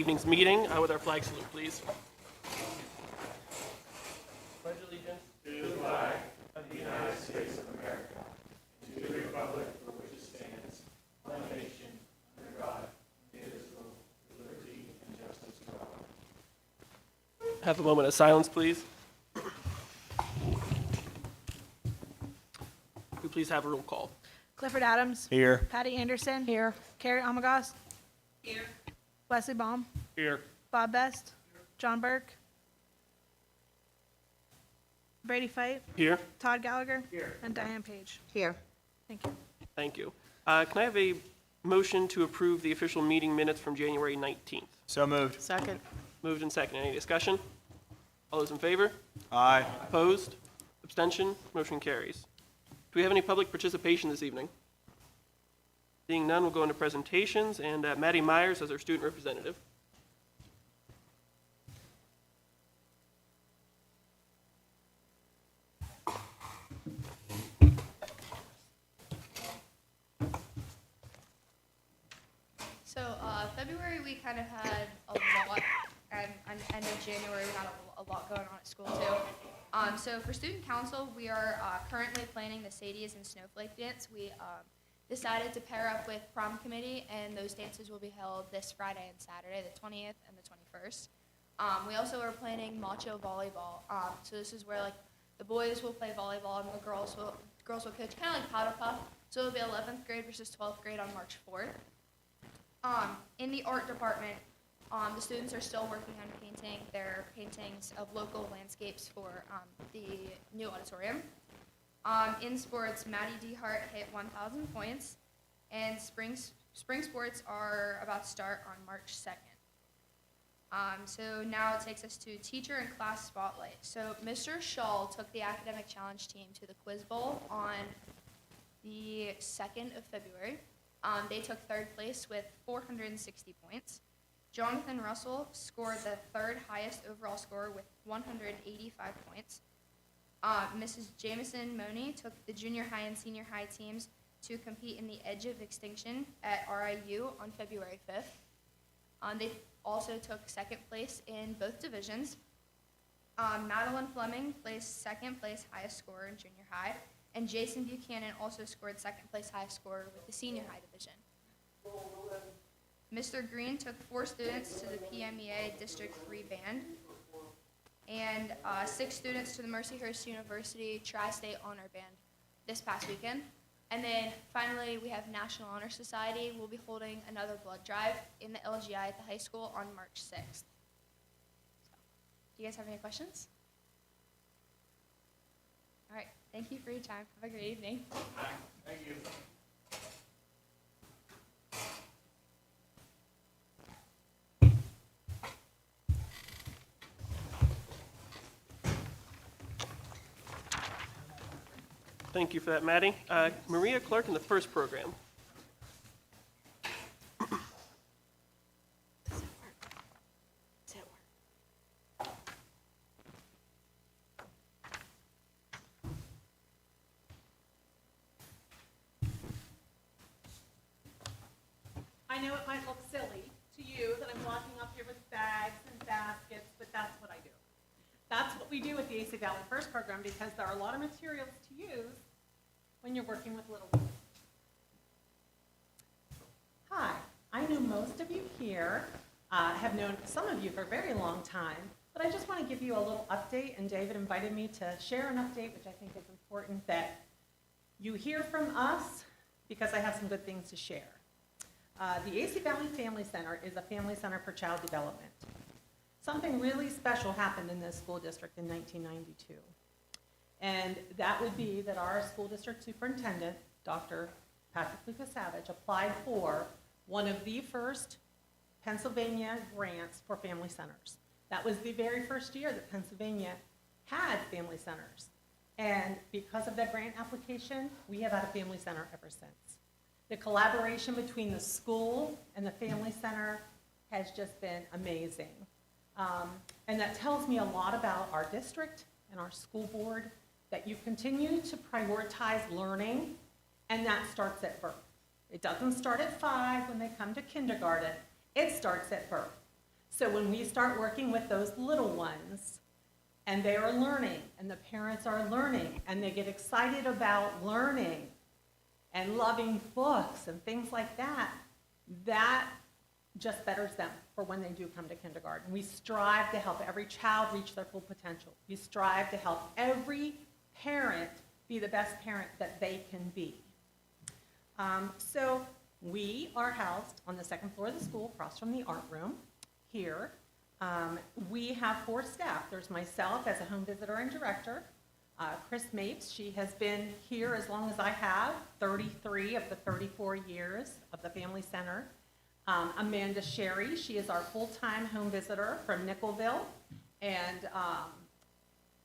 Evening's meeting with our flag salute, please. Pledge allegiance to the flag of the United States of America, and to the republic for which it stands, one nation, under God, indivisible, with liberty and justice for all. Have a moment of silence, please. Could we please have a roll call? Clifford Adams. Here. Patty Anderson. Here. Carrie Amagos. Here. Wesley Baum. Here. Bob Best. John Burke. Brady Fight. Here. Todd Gallagher. Here. And Diane Page. Here. Thank you. Thank you. Can I have a motion to approve the official meeting minutes from January 19th? So moved. Second. Moved and seconded. Any discussion? All those in favor? Aye. Opposed? Abstention? Motion carries. Do we have any public participation this evening? Seeing none, we'll go into presentations, and Maddie Myers as our student representative. So February we kind of had a lot, and end of January we had a lot going on at school too. So for student council, we are currently planning the Sadies and Snowflake dance. We decided to pair up with prom committee, and those dances will be held this Friday and Saturday, the 20th and the 21st. We also are planning macho volleyball. So this is where like the boys will play volleyball and the girls will coach, kind of like powder puff. So it'll be 11th grade versus 12th grade on March 4th. In the art department, the students are still working on painting their paintings of local landscapes for the new auditorium. In sports, Maddie DeHart hit 1,000 points, and spring sports are about to start on March 2nd. So now it takes us to teacher and class spotlight. So Mr. Shaw took the academic challenge team to the Quiz Bowl on the 2nd of February. They took third place with 460 points. Jonathan Russell scored the third highest overall score with 185 points. Mrs. Jameson Money took the junior high and senior high teams to compete in the Edge of Extinction at RIU on February 5th. They also took second place in both divisions. Madeline Fleming placed second place highest scorer in junior high, and Jason Buchanan also scored second place highest scorer with the senior high division. Mr. Green took 4 students to the PMEA District 3 band, and 6 students to the Mercyhurst University Tri-State Honor Band this past weekend. And then finally, we have National Honor Society. We'll be holding another blood drive in the LGI at the high school on March 6th. So, do you guys have any questions? All right, thank you for your time. Have a great evening. Thank you. Thank you for that, Maddie. Maria Clark in the first program. I know it might look silly to you that I'm walking up here with bags and baskets, but that's what I do. That's what we do with the AC Valley First program because there are a lot of materials to use when you're working with little ones. Hi, I know most of you here have known some of you for a very long time, but I just want to give you a little update, and David invited me to share an update, which I think is important that you hear from us because I have some good things to share. The AC Valley Family Center is a family center for child development. Something really special happened in this school district in 1992. And that would be that our school district superintendent, Dr. Patrick Lucas Savage, applied for one of the first Pennsylvania grants for family centers. That was the very first year that Pennsylvania had family centers. And because of that grant application, we have had a family center ever since. The collaboration between the school and the family center has just been amazing. And that tells me a lot about our district and our school board, that you continue to prioritize learning, and that starts at birth. It doesn't start at 5 when they come to kindergarten. It starts at birth. So when we start working with those little ones, and they are learning, and the parents are learning, and they get excited about learning and loving books and things like that, that just betters them for when they do come to kindergarten. We strive to help every child reach their full potential. We strive to help every parent be the best parent that they can be. So we are housed on the second floor of the school, across from the art room here. We have 4 staff. There's myself as a home visitor and director. Chris Mapes, she has been here as long as I have, 33 of the 34 years of the Family Center. Amanda Sherry, she is our full-time home visitor from Nickelville. And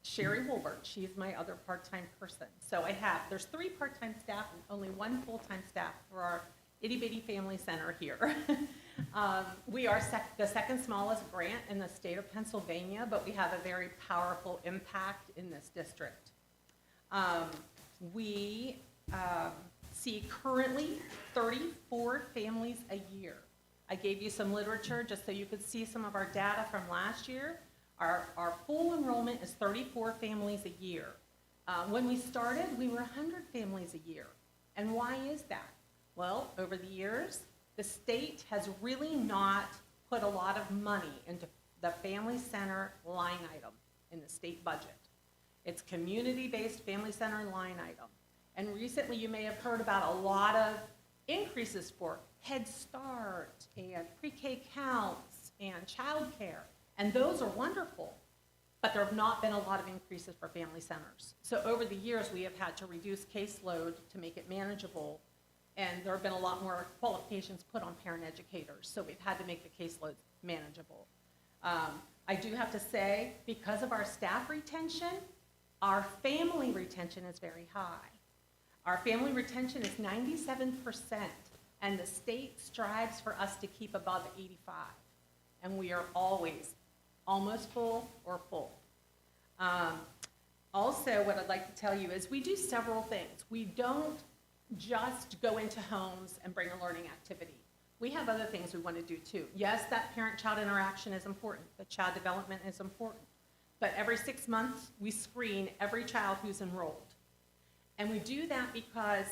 Sherry Wolbert, she's my other part-time person. So there's 3 part-time staff and only 1 full-time staff for our itty-bitty Family Center here. We are the second smallest grant in the state of Pennsylvania, but we have a very powerful impact in this district. We see currently 34 families a year. I gave you some literature just so you could see some of our data from last year. Our full enrollment is 34 families a year. When we started, we were 100 families a year. And why is that? Well, over the years, the state has really not put a lot of money into the Family Center line item in the state budget. It's community-based Family Center line item. And recently you may have heard about a lot of increases for Head Start and pre-K counts and childcare. And those are wonderful, but there have not been a lot of increases for family centers. So over the years, we have had to reduce caseload to make it manageable, and there have been a lot more qualifications put on parent educators, so we've had to make the caseload manageable. I do have to say, because of our staff retention, our family retention is very high. Our family retention is 97%, and the state strives for us to keep above 85, and we are always almost full or full. Also, what I'd like to tell you is we do several things. We don't just go into homes and bring a learning activity. We have other things we want to do too. Yes, that parent-child interaction is important. The child development is important. But every 6 months, we screen every child who's enrolled. And we do that because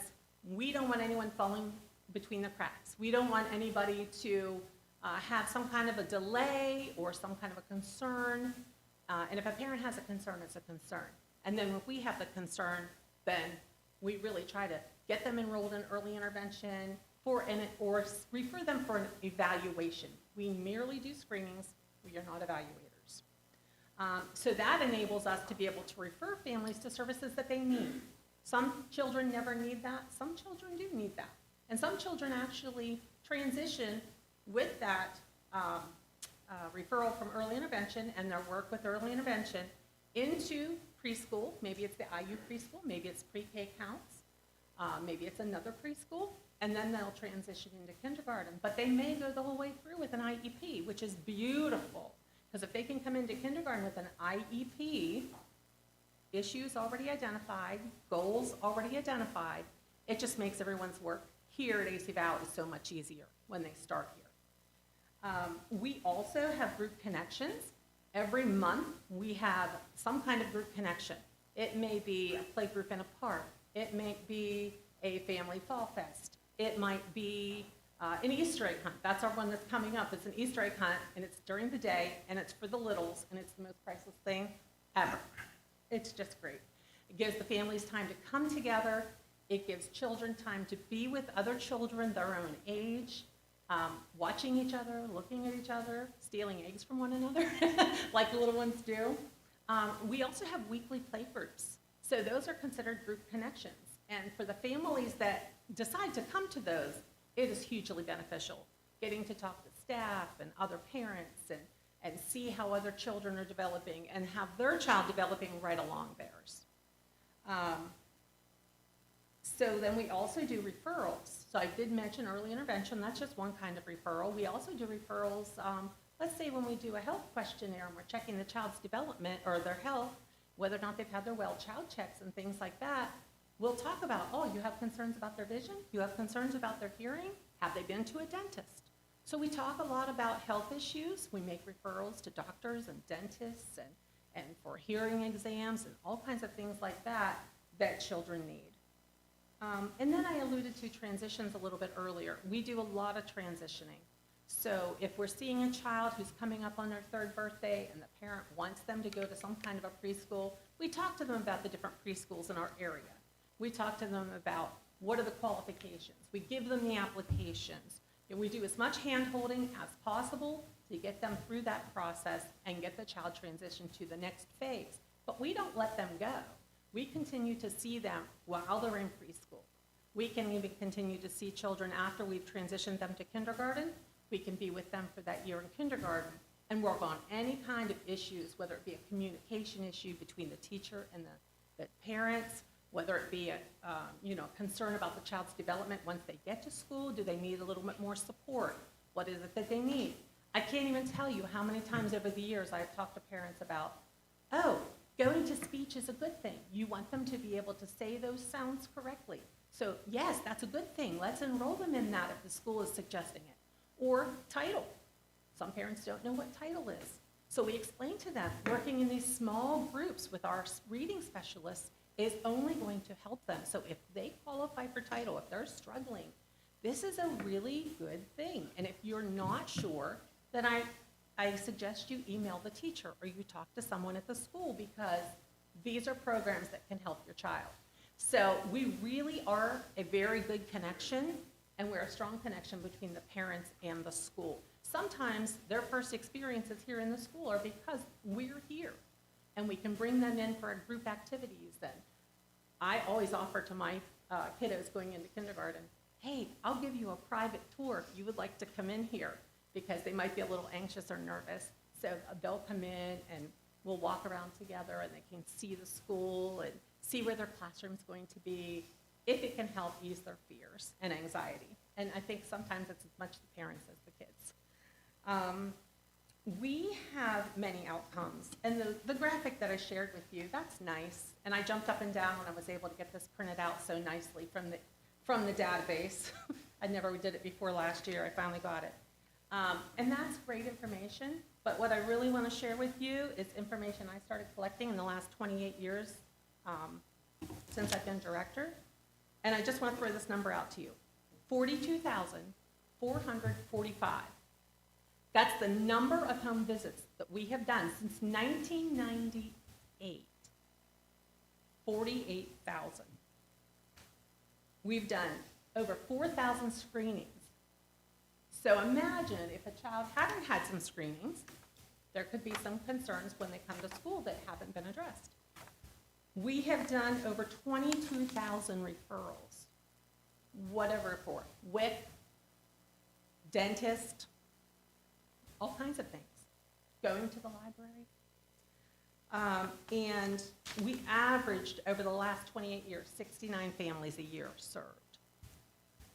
we don't want anyone falling between the cracks. We don't want anybody to have some kind of a delay or some kind of a concern. And if a parent has a concern, it's a concern. And then if we have the concern, then we really try to get them enrolled in early intervention or refer them for an evaluation. We merely do screenings. We are not evaluators. So that enables us to be able to refer families to services that they need. Some children never need that. Some children do need that. And some children actually transition with that referral from early intervention and their work with early intervention into preschool. Maybe it's the IU preschool, maybe it's pre-K counts, maybe it's another preschool, and then they'll transition into kindergarten. But they may go the whole way through with an IEP, which is beautiful, because if they can come into kindergarten with an IEP, issues already identified, goals already identified, it just makes everyone's work here at AC Valley so much easier when they start here. We also have group connections. Every month, we have some kind of group connection. It may be a play group in a park. It may be a family fall fest. It might be an Easter egg hunt. That's our one that's coming up. It's an Easter egg hunt, and it's during the day, and it's for the littles, and it's the most priceless thing ever. It's just great. It gives the families time to come together. It gives children time to be with other children their own age, watching each other, looking at each other, stealing eggs from one another, like the little ones do. We also have weekly play groups. So those are considered group connections. And for the families that decide to come to those, it is hugely beneficial. Getting to talk to staff and other parents and see how other children are developing and have their child developing right along theirs. So then we also do referrals. So I did mention early intervention. That's just one kind of referral. We also do referrals, let's say when we do a health questionnaire and we're checking the child's development or their health, whether or not they've had their well child checks and things like that, we'll talk about, oh, you have concerns about their vision? You have concerns about their hearing? Have they been to a dentist? So we talk a lot about health issues. We make referrals to doctors and dentists and for hearing exams and all kinds of things like that that children need. And then I alluded to transitions a little bit earlier. We do a lot of transitioning. So if we're seeing a child who's coming up on their 3rd birthday and the parent wants them to go to some kind of a preschool, we talk to them about the different preschools in our area. We talk to them about what are the qualifications. We give them the applications. And we do as much hand-holding as possible to get them through that process and get the child transitioned to the next phase. But we don't let them go. We continue to see them while they're in preschool. We can even continue to see children after we've transitioned them to kindergarten. We can be with them for that year in kindergarten and work on any kind of issues, whether it be a communication issue between the teacher and the parents, whether it be a concern about the child's development once they get to school. Do they need a little bit more support? What is it that they need? I can't even tell you how many times over the years I've talked to parents about, oh, going to speech is a good thing. You want them to be able to say those sounds correctly. So yes, that's a good thing. Let's enroll them in that if the school is suggesting it. Or title. Some parents don't know what title is. So we explain to them, working in these small groups with our reading specialists is only going to help them. So if they qualify for title, if they're struggling, this is a really good thing. And if you're not sure, then I suggest you email the teacher or you talk to someone at the school, because these are programs that can help your child. So we really are a very good connection, and we're a strong connection between the parents and the school. Sometimes their first experiences here in the school are because we're here, and we can bring them in for group activities. And I always offer to my kiddos going into kindergarten, hey, I'll give you a private tour if you would like to come in here, because they might be a little anxious or nervous. So they'll come in and we'll walk around together and they can see the school and see where their classroom's going to be, if it can help ease their fears and anxiety. And I think sometimes it's as much the parents as the kids. We have many outcomes, and the graphic that I shared with you, that's nice. And I jumped up and down when I was able to get this printed out so nicely from the database. I never did it before last year. I finally got it. And that's great information, but what I really want to share with you is information I started collecting in the last 28 years since I've been director. And I just want to throw this number out to you. 42,445. That's the number of home visits that we have done since 1998. 48,000. We've done over 4,000 screenings. So imagine if a child hadn't had some screenings, there could be some concerns when they come to school that haven't been addressed. We have done over 22,000 referrals. Whatever for, WIC, dentist, all kinds of things, going to the library. And we averaged, over the last 28 years, 69 families a year served.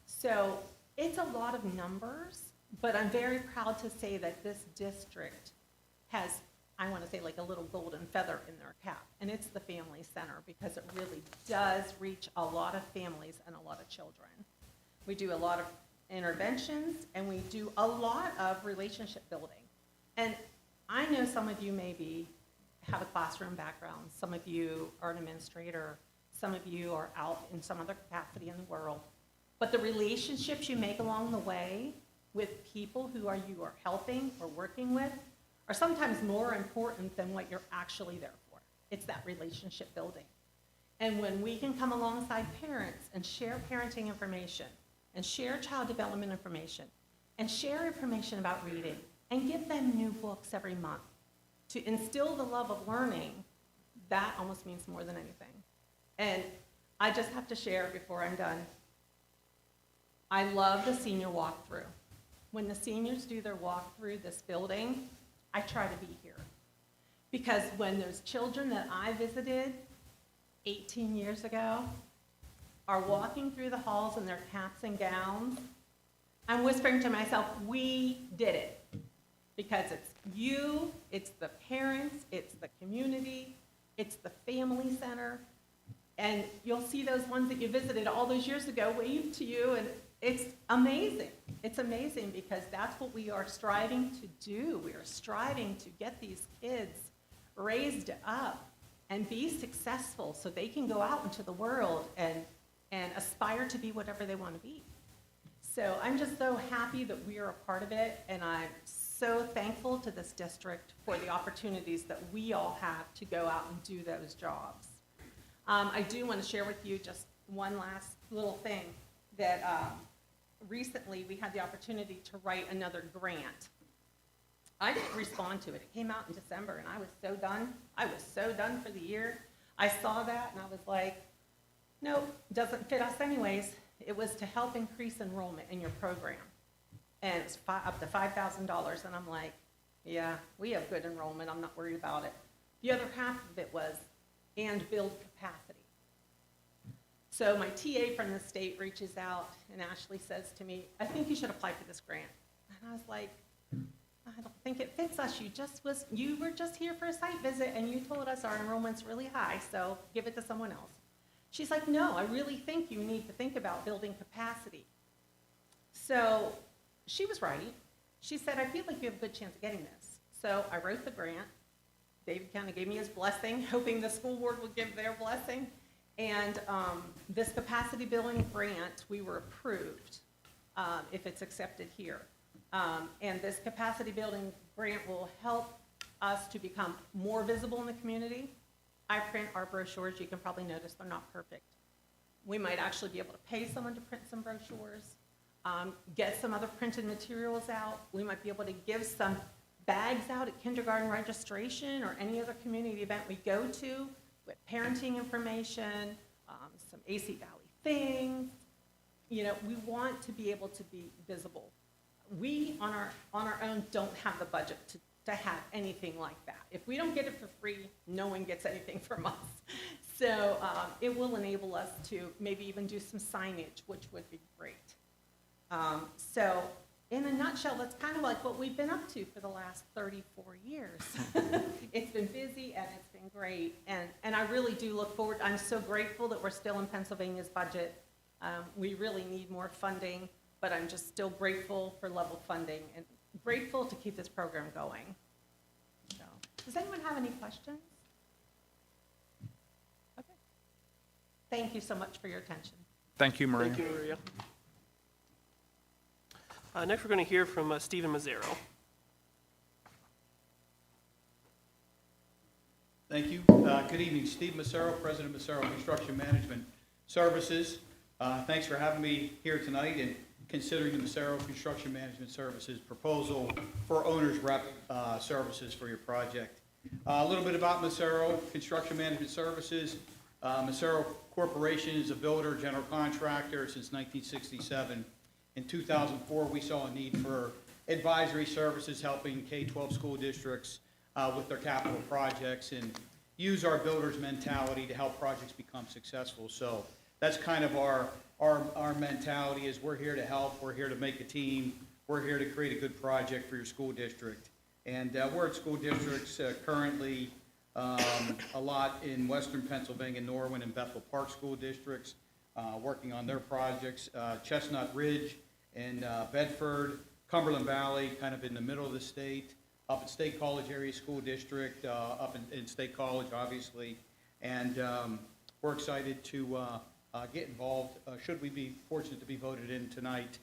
So it's a lot of numbers, but I'm very proud to say that this district has, I want to say, like a little golden feather in their cap, and it's the Family Center, because it really does reach a lot of families and a lot of children. We do a lot of interventions, and we do a lot of relationship building. And I know some of you maybe have a classroom background, some of you are an administrator, some of you are out in some other capacity in the world, but the relationships you make along the way with people who you are helping or working with are sometimes more important than what you're actually there for. It's that relationship building. And when we can come alongside parents and share parenting information, and share child development information, and share information about reading, and give them new books every month to instill the love of learning, that almost means more than anything. And I just have to share before I'm done, I love the senior walkthrough. When the seniors do their walk through this building, I try to be here. Because when those children that I visited 18 years ago are walking through the halls in their caps and gowns, I'm whispering to myself, we did it. Because it's you, it's the parents, it's the community, it's the family center, and you'll see those ones that you visited all those years ago wave to you, and it's amazing. It's amazing because that's what we are striving to do. We are striving to get these kids raised up and be successful so they can go out into the world and aspire to be whatever they want to be. So I'm just so happy that we are a part of it, and I'm so thankful to this district for the opportunities that we all have to go out and do those jobs. I do want to share with you just one last little thing that recently we had the opportunity to write another grant. I didn't respond to it. It came out in December, and I was so done. I was so done for the year. I saw that, and I was like, nope, doesn't fit us anyways. It was to help increase enrollment in your program, and it's up to $5,000, and I'm like, yeah, we have good enrollment. I'm not worried about it. The other half of it was, and build capacity. So my TA from the state reaches out, and Ashley says to me, I think you should apply for this grant. And I was like, I don't think it fits us. You were just here for a site visit, and you told us our enrollment's really high, so give it to someone else. She's like, no, I really think you need to think about building capacity. So she was right. She said, I feel like you have a good chance of getting this. So I wrote the grant. David kind of gave me his blessing, hoping the school board would give their blessing. And this capacity building grant, we were approved if it's accepted here. And this capacity building grant will help us to become more visible in the community. I print our brochures. You can probably notice they're not perfect. We might actually be able to pay someone to print some brochures, get some other printed materials out. We might be able to give some bags out at kindergarten registration or any other community event we go to with parenting information, some AC Valley things. You know, we want to be able to be visible. We, on our own, don't have the budget to have anything like that. If we don't get it for free, no one gets anything from us. So it will enable us to maybe even do some signage, which would be great. So in a nutshell, that's kind of like what we've been up to for the last 34 years. It's been busy and it's been great. And I really do look forward. I'm so grateful that we're still in Pennsylvania's budget. We really need more funding, but I'm just still grateful for level funding and grateful to keep this program going. So, does anyone have any questions? Okay. Thank you so much for your attention. Thank you, Maria. Thank you, Maria. Next, we're going to hear from Stephen Mazzaro. Thank you. Good evening. Steve Massaro, President of Massaro Construction Management Services. Thanks for having me here tonight and considering the Massaro Construction Management Services proposal for owner's rep services for your project. A little bit about Massaro Construction Management Services. Massaro Corporation is a builder, general contractor since 1967. In 2004, we saw a need for advisory services helping K-12 school districts with their capital projects and use our builder's mentality to help projects become successful. So that's kind of our mentality is we're here to help, we're here to make a team, we're here to create a good project for your school district. And we're at school districts currently a lot in Western Pennsylvania, Norwin and Bethel Park school districts, working on their projects. Chestnut Ridge and Bedford, Cumberland Valley, kind of in the middle of the state, up at State College Area School District, up in State College, obviously. And we're excited to get involved, should we be fortunate to be voted in tonight,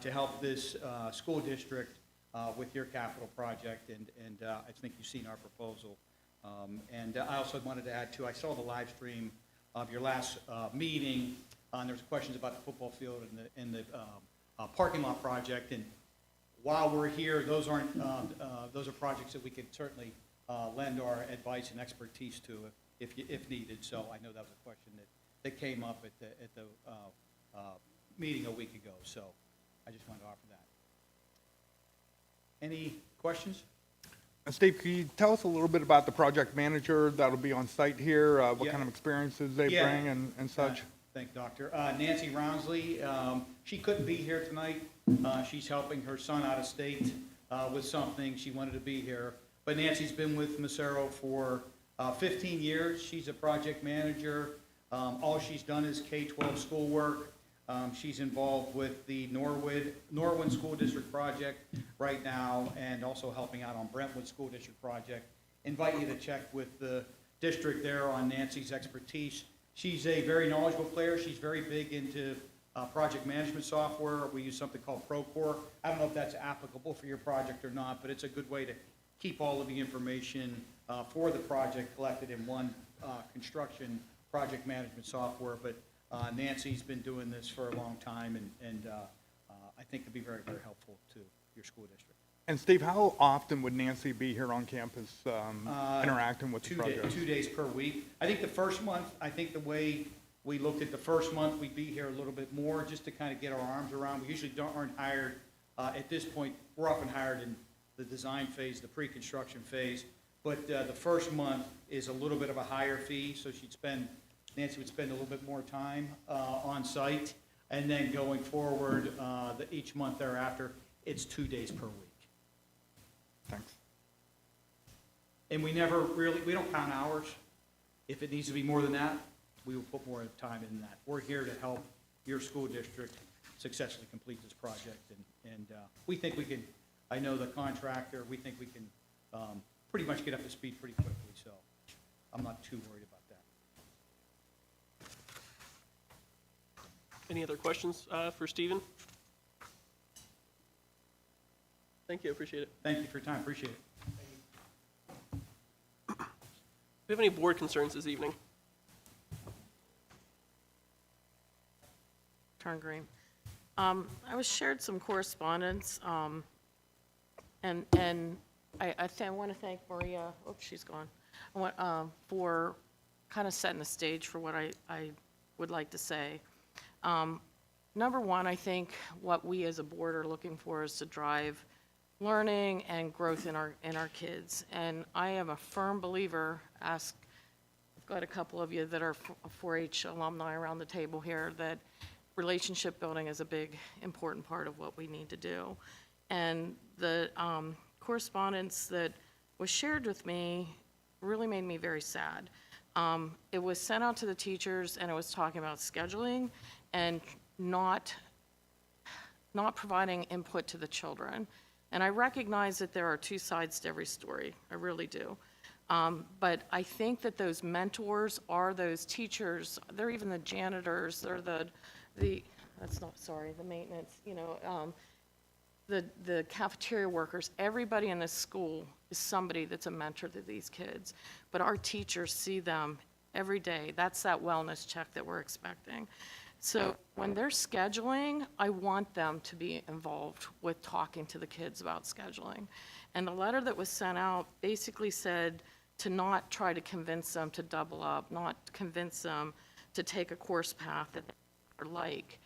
to help this school district with your capital project. And I think you've seen our proposal. And I also wanted to add, too, I saw the live stream of your last meeting, and there was questions about the football field and the parking lot project. And while we're here, those are projects that we could certainly lend our advice and expertise to if needed. So I know that was a question that came up at the meeting a week ago. So I just wanted to offer that. Any questions? Steve, can you tell us a little bit about the project manager that'll be on site here? What Yeah. kind of experiences they Yeah. bring and such? Thank you, Doctor. Nancy Rounsley, she couldn't be here tonight. She's helping her son out of state with something. She wanted to be here. But Nancy's been with Massaro for 15 years. She's a project manager. All she's done is K-12 schoolwork. She's involved with the Norwood School District project right now, and also helping out on Brentwood School District project. Invite you to check with the district there on Nancy's expertise. She's a very knowledgeable player. She's very big into project management software. We use something called Procore. I don't know if that's applicable for your project or not, but it's a good way to keep all of the information for the project collected in one construction project management software. But Nancy's been doing this for a long time, and I think it'd be very, very helpful to your school district. And Steve, how often would Nancy be here on campus interacting with the project? 2 days per week. I think the first month, the way we looked at the first month, we'd be here a little bit more just to kind of get our arms around. We usually aren't hired at this point. We're often hired in the design phase, the pre-construction phase. But the first month is a little bit of a higher fee, so Nancy would spend a little bit more time on site. And then going forward, each month thereafter, it's 2 days per week. Thanks. And we don't count hours. If it needs to be more than that, we will put more time in that. We're here to help your school district successfully complete this project. And we think we can, I know the contractor, we think we can pretty much get up to speed pretty quickly. So I'm not too worried about that. Any other questions for Stephen? Thank you, appreciate it. Thank you for your time, appreciate it. Do we have any board concerns this evening? Turn green. I was shared some correspondence, and I want to thank Maria, she's gone, for kind of setting the stage for what I would like to say. Number one, I think what we as a board are looking for is to drive learning and growth in our kids. And I am a firm believer, I've got a couple of you that are 4-H alumni around the table here, that relationship building is a big, important part of what we need to do. And the correspondence that was shared with me really made me very sad. It was sent out to the teachers, and it was talking about scheduling and not providing input to the children. And I recognize that there are two sides to every story. I really do. But I think that those mentors are those teachers. They're even the janitors. They're the maintenance, the cafeteria workers. Everybody in this school is somebody that's a mentor to these kids. But our teachers see them every day. That's that wellness check that we're expecting. So when they're scheduling, I want them to be involved with talking to the kids about scheduling. And the letter that was sent out basically said to not try to convince them to double up, not convince them to take a course path that they like.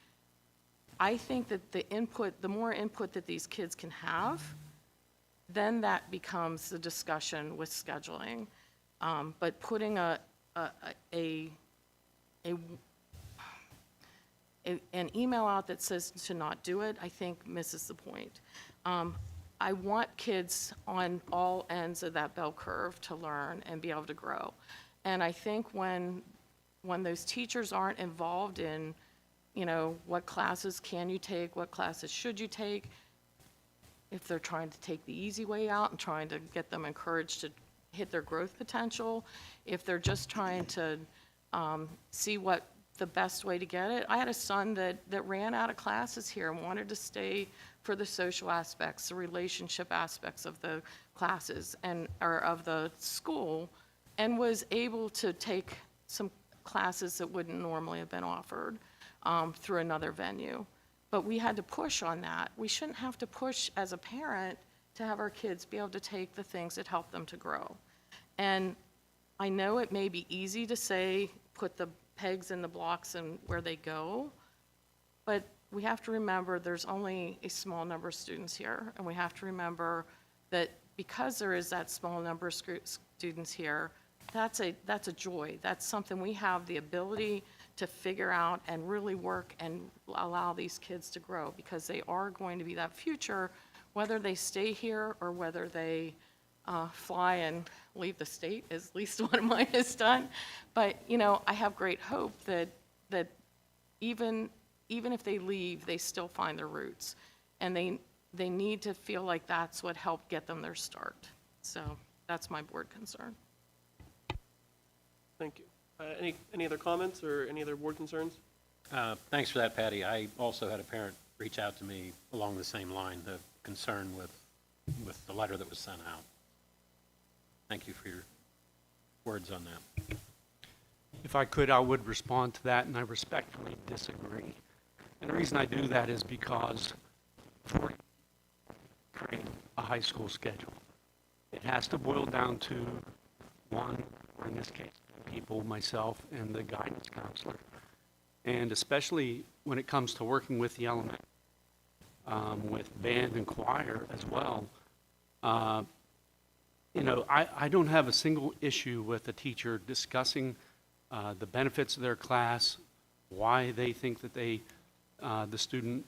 I think that the more input that these kids can have, then that becomes the discussion with scheduling. But putting an email out that says to not do it, I think misses the point. I want kids on all ends of that bell curve to learn and be able to grow. And I think when those teachers aren't involved in, what classes can you take, what classes should you take, if they're trying to take the easy way out and trying to get them encouraged to hit their growth potential, if they're just trying to see what the best way to get it. I had a son that ran out of classes here and wanted to stay for the social aspects, the relationship aspects of the classes or of the school, and was able to take some classes that wouldn't normally have been offered through another venue. But we had to push on that. We shouldn't have to push as a parent to have our kids be able to take the things that help them to grow. And I know it may be easy to say, put the pegs in the blocks and where they go, but we have to remember there's only a small number of students here, and we have to remember that because there is that small number of students here, that's a joy. That's something we have the ability to figure out and really work and allow these kids to grow, because they are going to be that future, whether they stay here or whether they fly and leave the state, as at least one of mine has done. But, I have great hope that even even if they leave, they still find their roots. And they need to feel like that's what helped get them their start. So that's my board concern. Thank you. Any other comments or any other board concerns? Thanks for that, Patty. I also had a parent reach out to me along the same line, the concern with the letter that was sent out. Thank you for your words on that. If I could, I would respond to that, and I respectfully disagree. And the reason I do that is because for create a high school schedule, it has to boil down to one, or in this case, people, myself, and the guidance counselor. And especially when it comes to working with the element, with band and choir as well, you know, I don't have a single issue with a teacher discussing the benefits of their class, why they think that they, the student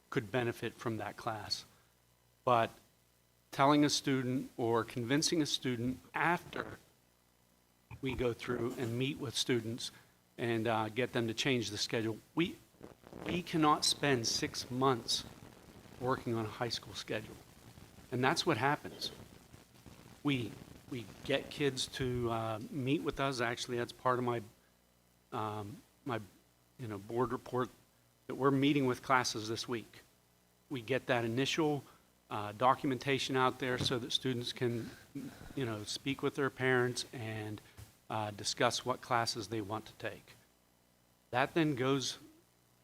could benefit from that class. But telling a student or convincing a student after we go through and meet with students and get them to change the schedule, we cannot spend 6 months working on a high school schedule. And that's what happens. We get kids to meet with us. Actually, that's part of my board report, that we're meeting with classes this week. We get that initial documentation out there so that students can, speak with their parents and discuss what classes they want to take. That then goes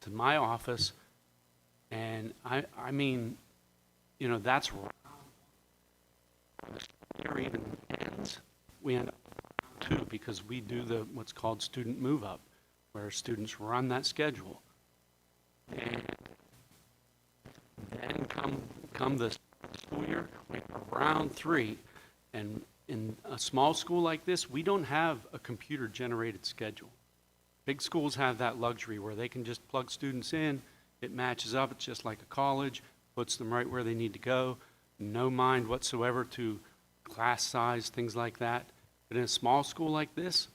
to my office, and I mean, that's year even ends, we end up two, because we do what's called student move up, where students run that schedule. And then come the school year, we have round 3, and in a small school like this, we don't have a computer generated schedule. Big schools have that luxury where they can just plug students in, it matches up, it's just like a college, puts them right where they need to go, no mind whatsoever to class size, things like that. But in a small school like this,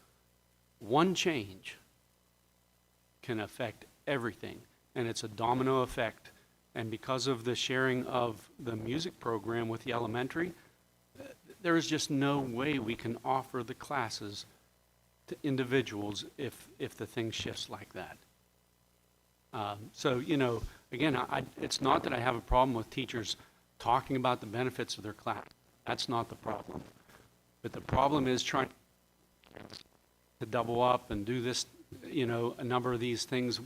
one change can affect everything, and it's a domino effect. And because of the sharing of the music program with the elementary, there is just no way we can offer the classes to individuals if the thing shifts like that. So, again, it's not that I have a problem with teachers talking about the benefits of their class. That's not the problem. But the problem is trying to double up and do this, a number of these things,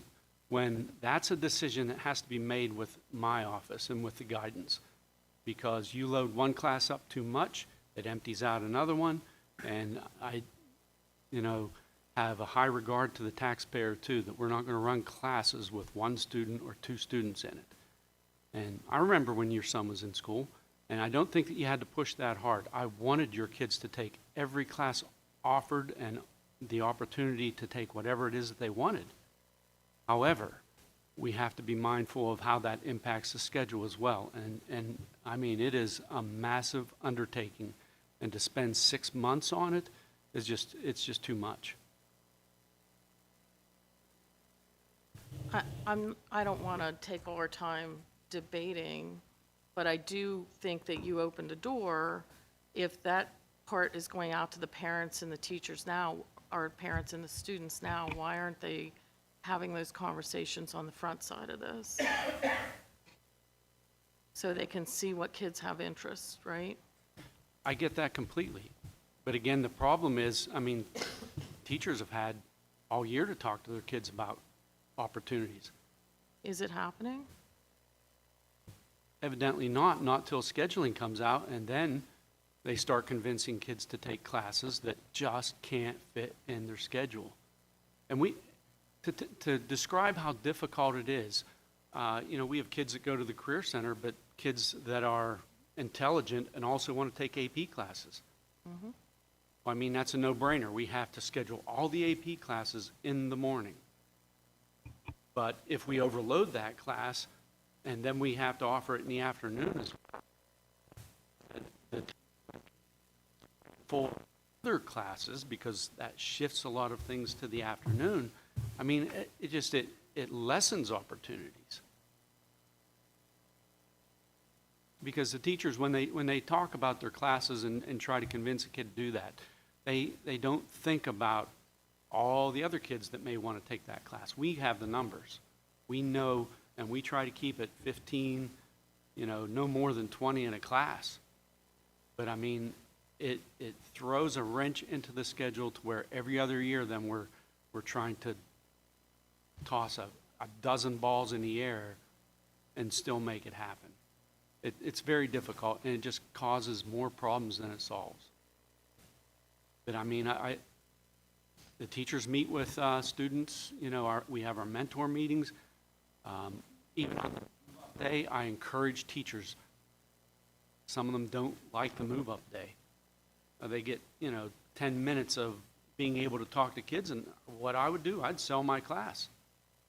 when that's a decision that has to be made with my office and with the guidance. Because you load one class up too much, it empties out another one, and I, have a high regard to the taxpayer too, that we're not going to run classes with one student or 2 students in it. And I remember when your son was in school, and I don't think that you had to push that hard. I wanted your kids to take every class offered and the opportunity to take whatever it is that they wanted. However, we have to be mindful of how that impacts the schedule as well. And I mean, it is a massive undertaking. And to spend 6 months on it is it's just too much. I don't want to take all our time debating, but I do think that you opened a door. If that part is going out to the parents and the teachers now, or parents and the students now, why aren't they having those conversations on the front side of this? So they can see what kids have interest, right? I get that completely. But again, the problem is, teachers have had all year to talk to their kids about opportunities. Is it happening? Evidently not till scheduling comes out, and then they start convincing kids to take classes that just can't fit in their schedule. And to describe how difficult it is, we have kids that go to the Career Center, but kids that are intelligent and also want to take AP classes. Mm-hmm. Well, that's a no-brainer. We have to schedule all the AP classes in the morning. But if we overload that class, and then we have to offer it in the afternoon as well, for other classes, because that shifts a lot of things to the afternoon, it lessens opportunities. Because the teachers, when they talk about their classes and try to convince a kid to do that, they don't think about all the other kids that may want to take that class. We have the numbers. We know, and we try to keep it 15, no more than 20 in a class. But I mean, it throws a wrench into the schedule to where every other year then we're trying to toss a dozen balls in the air and still make it happen. It's very difficult, and it just causes more problems than it solves. But I mean, the teachers meet with students, we have our mentor meetings. Even on the day, I encourage teachers. Some of them don't like the move-up day. They get, 10 minutes of being able to talk to kids, and what I would do, I'd sell my class.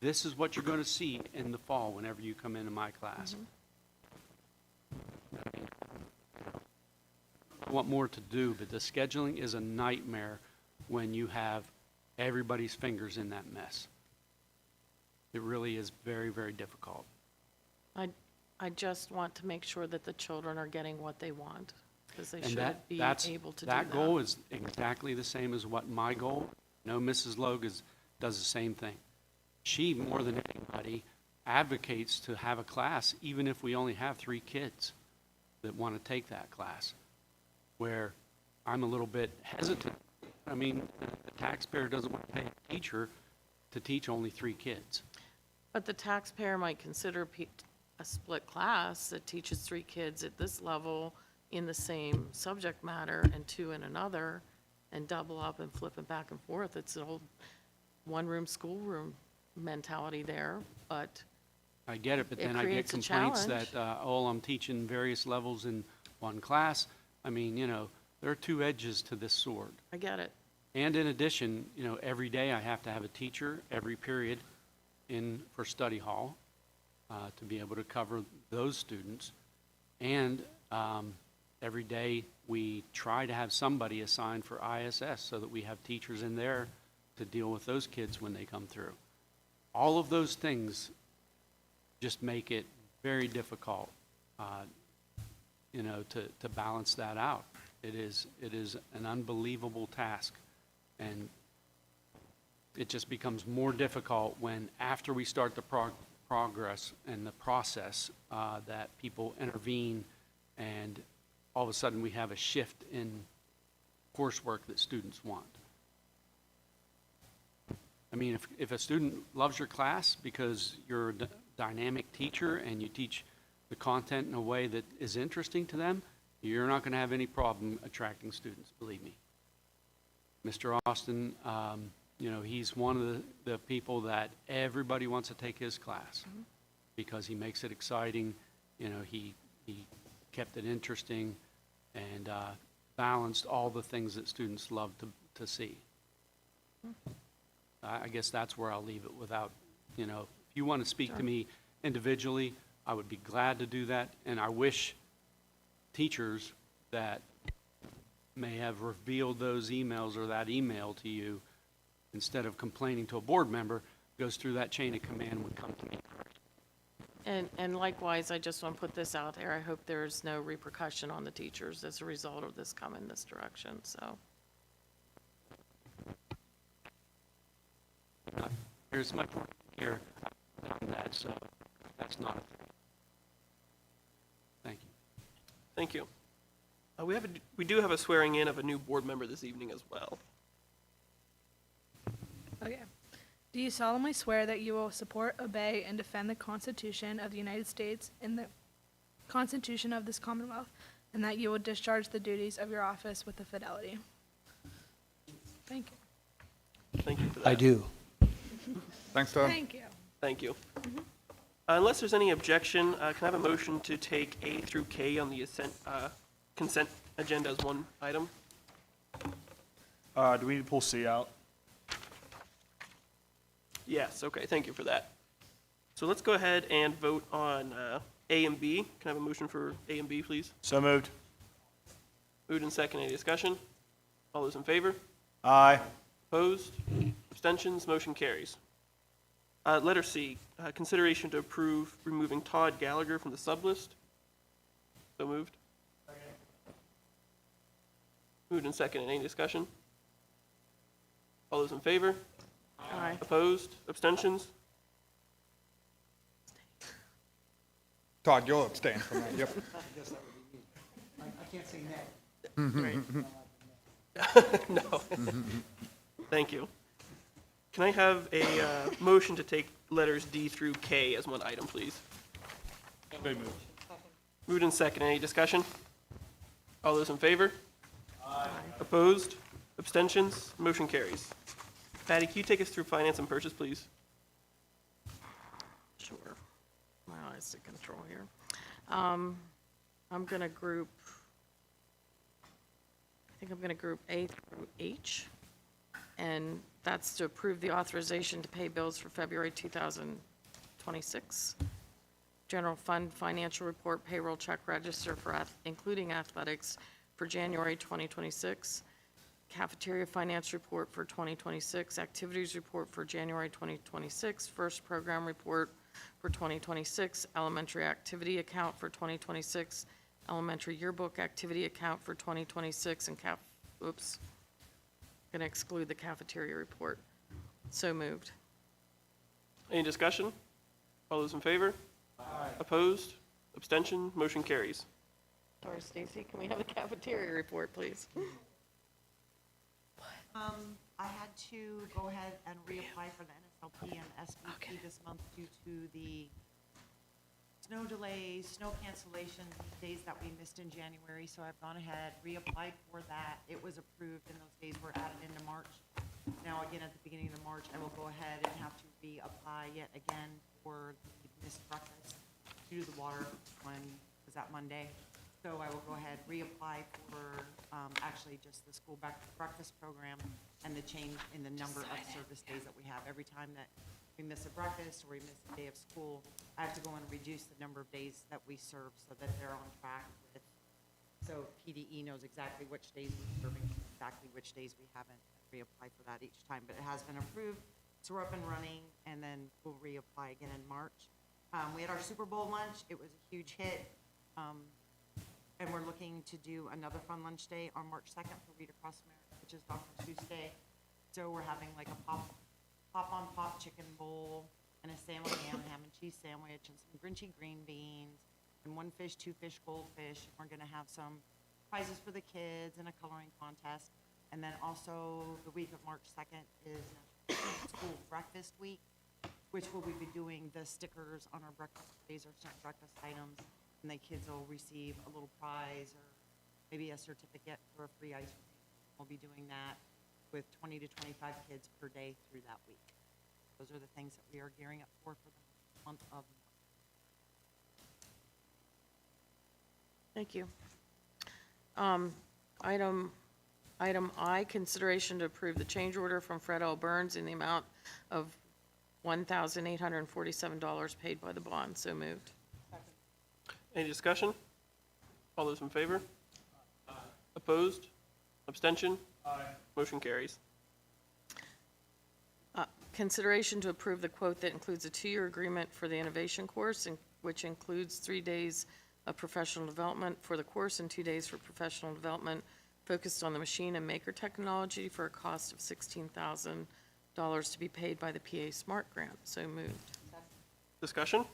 This is what you're going to see in the fall whenever you come into my class. I want more to do, but the scheduling is a nightmare when you have everybody's fingers in that mess. It really is very, very difficult. I just want to make sure that the children are getting what they want, because they And should be able to do that. That goal is exactly the same as what my goal. No, Mrs. Logue does the same thing. She, more than anybody, advocates to have a class, even if we only have 3 kids that want to take that class, where I'm a little bit hesitant. I mean, the taxpayer doesn't want to pay a teacher to teach only 3 kids. But the taxpayer might consider a split class that teaches 3 kids at this level in the same subject matter and 2 in another, and double up and flip it back and forth. It's an old one-room schoolroom mentality there, but I get it, but it then I get creates a complaints that, challenge. I'm teaching various levels in one class. I mean, there are 2 edges to this sword. I get it. And in addition, every day I have to have a teacher every period for study hall to be able to cover those students. And every day we try to have somebody assigned for ISS so that we have teachers in there to deal with those kids when they come through. All of those things just make it very difficult, to balance that out. It is an unbelievable task, and it just becomes more difficult when, after we start the progress and the process, that people intervene, and all of a sudden we have a shift in coursework that students want. I mean, if a student loves your class because you're a dynamic teacher and you teach the content in a way that is interesting to them, you're not going to have any problem attracting students, believe me. Mr. Austin, he's one of the people that everybody wants to take his class because he makes it exciting. He kept it interesting and balanced all the things that students love to see. I guess that's where I'll leave it without, if you want to speak to me individually, I would be glad to do that. And I wish teachers that may have revealed those emails or that email to you, instead of complaining to a board member, goes through that chain of command, would come to me first. And likewise, I just want to put this out there. I hope there's no repercussion on the teachers as a result of this coming in this direction, so. There's much more here on that, so that's not a thing. Thank you. Thank you. We do have a swearing in of a new board member this evening as well. Okay. Do you solemnly swear that you will support, obey, and defend the Constitution of the United States and the Constitution of this Commonwealth, and that you will discharge the duties of your office with fidelity? Thank you. Thank you for that. I do. Thanks, Tom. Thank you. Thank you. Unless there's any objection, can I have a motion to take A through K on the consent agenda as one item? Do we need to pull C out? Yes, okay, thank you for that. So let's go ahead and vote on A and B. Can I have a motion for A and B, please? So moved. Moved and second, any discussion? All those in favor? Aye. Opposed? Abstentions? Motion carries. Letter C, consideration to approve removing Todd Gallagher from the sublist. So moved. Moved and seconded. Any discussion? All those in favor? Aye. Opposed? Abstentions? Todd, you'll abstain from that, yep. I can't say No. Thank you. Can I have a motion to take letters D through K as one item, please? Moved and seconded. Any discussion? All those in favor? Aye. Opposed? Abstentions? Motion carries. Patty, can you take us through finance and purchase, please? Sure. My eyes to control here. I'm going to group, I think I'm going to group A through H. And that's to approve the authorization to pay bills for February 2026. General fund financial report, payroll check register for, including athletics for January 2026. Cafeteria finance report for 2026, activities report for January 2026, first program report for 2026, elementary activity account for 2026, elementary yearbook activity account for 2026, and going to exclude the cafeteria report. So moved. Any discussion? All those in favor? Aye. Opposed? Abstention? Motion carries. Sorry, Stacy, can we have the cafeteria report, please? I had to go ahead and reapply for the NSLP and SVP this month due to the snow delays, snow cancellation, days that we missed in January, so I've gone ahead, reapplied for that. It was approved, and those days were added into March. Now, again, at the beginning of March, I will go ahead and have to reapply yet again for the missed breakfast due to the water when, was that Monday? So I will go ahead, reapply for, actually just the school breakfast program and the change in the number of service days that we have. Every time that we miss a breakfast or we miss a day of school, I have to go and reduce the number of days that we serve so that they're on track with, so PDE knows exactly which days we're serving, exactly which days we haven't. Reapply for that each time, but it has been approved, so we're up and running, and then we'll reapply again in March. We had our Super Bowl lunch. It was a huge hit. And we're looking to do another fun lunch day on March 2nd for Read Across America, which is Dr. Tuesday. So we're having like a pop-on-pop chicken bowl and a salmon ham and cheese sandwich and some Grinchy green beans and 1 fish, 2 fish, goldfish. We're gonna have some prizes for the kids and a coloring contest. And then also the week of March 2nd is School Breakfast Week, which we'll be doing the stickers on our breakfast days or certain breakfast items. And the kids will receive a little prize or maybe a certificate for a free ice cream. We'll be doing that with 20 to 25 kids per day through that week. Those are the things that we are gearing up for the month of March. Thank you. Item I, consideration to approve the change order from Fred L. Burns in the amount of $1,847 paid by the bond. So moved. Any discussion? All those in favor? Aye. Opposed? Abstention? Aye. Motion carries. Consideration to approve the quote that includes a 2-year agreement for the innovation course, which includes 3 days of professional development for the course and 2 days for professional development focused on the machine and maker technology for a cost of $16,000 to be paid by the PA Smart Grant. So moved. Discussion?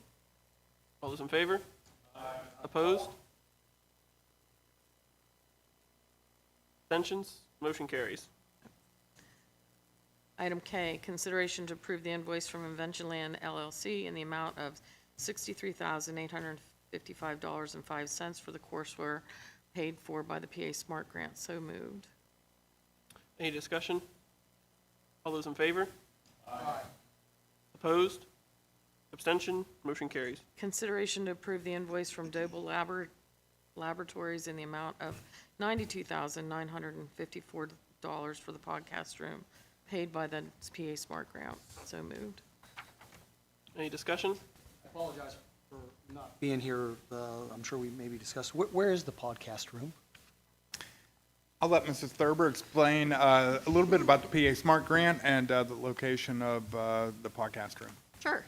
All those in favor? Aye. Opposed? Abstentions? Motion carries. Item K, consideration to approve the invoice from Invention Land LLC in the amount of $63,855.05 for the courseware paid for by the PA Smart Grant. So moved. Any discussion? All those in favor? Aye. Opposed? Abstention? Motion carries. Consideration to approve the invoice from Doble Laboratories in the amount of $92,954 for the podcast room paid by the PA Smart Grant. So moved. Any discussion? I apologize for not being here. I'm sure we maybe discussed. Where is the podcast room? I'll let Mrs. Thurber explain a little bit about the PA Smart Grant and the location of the podcast room. Sure.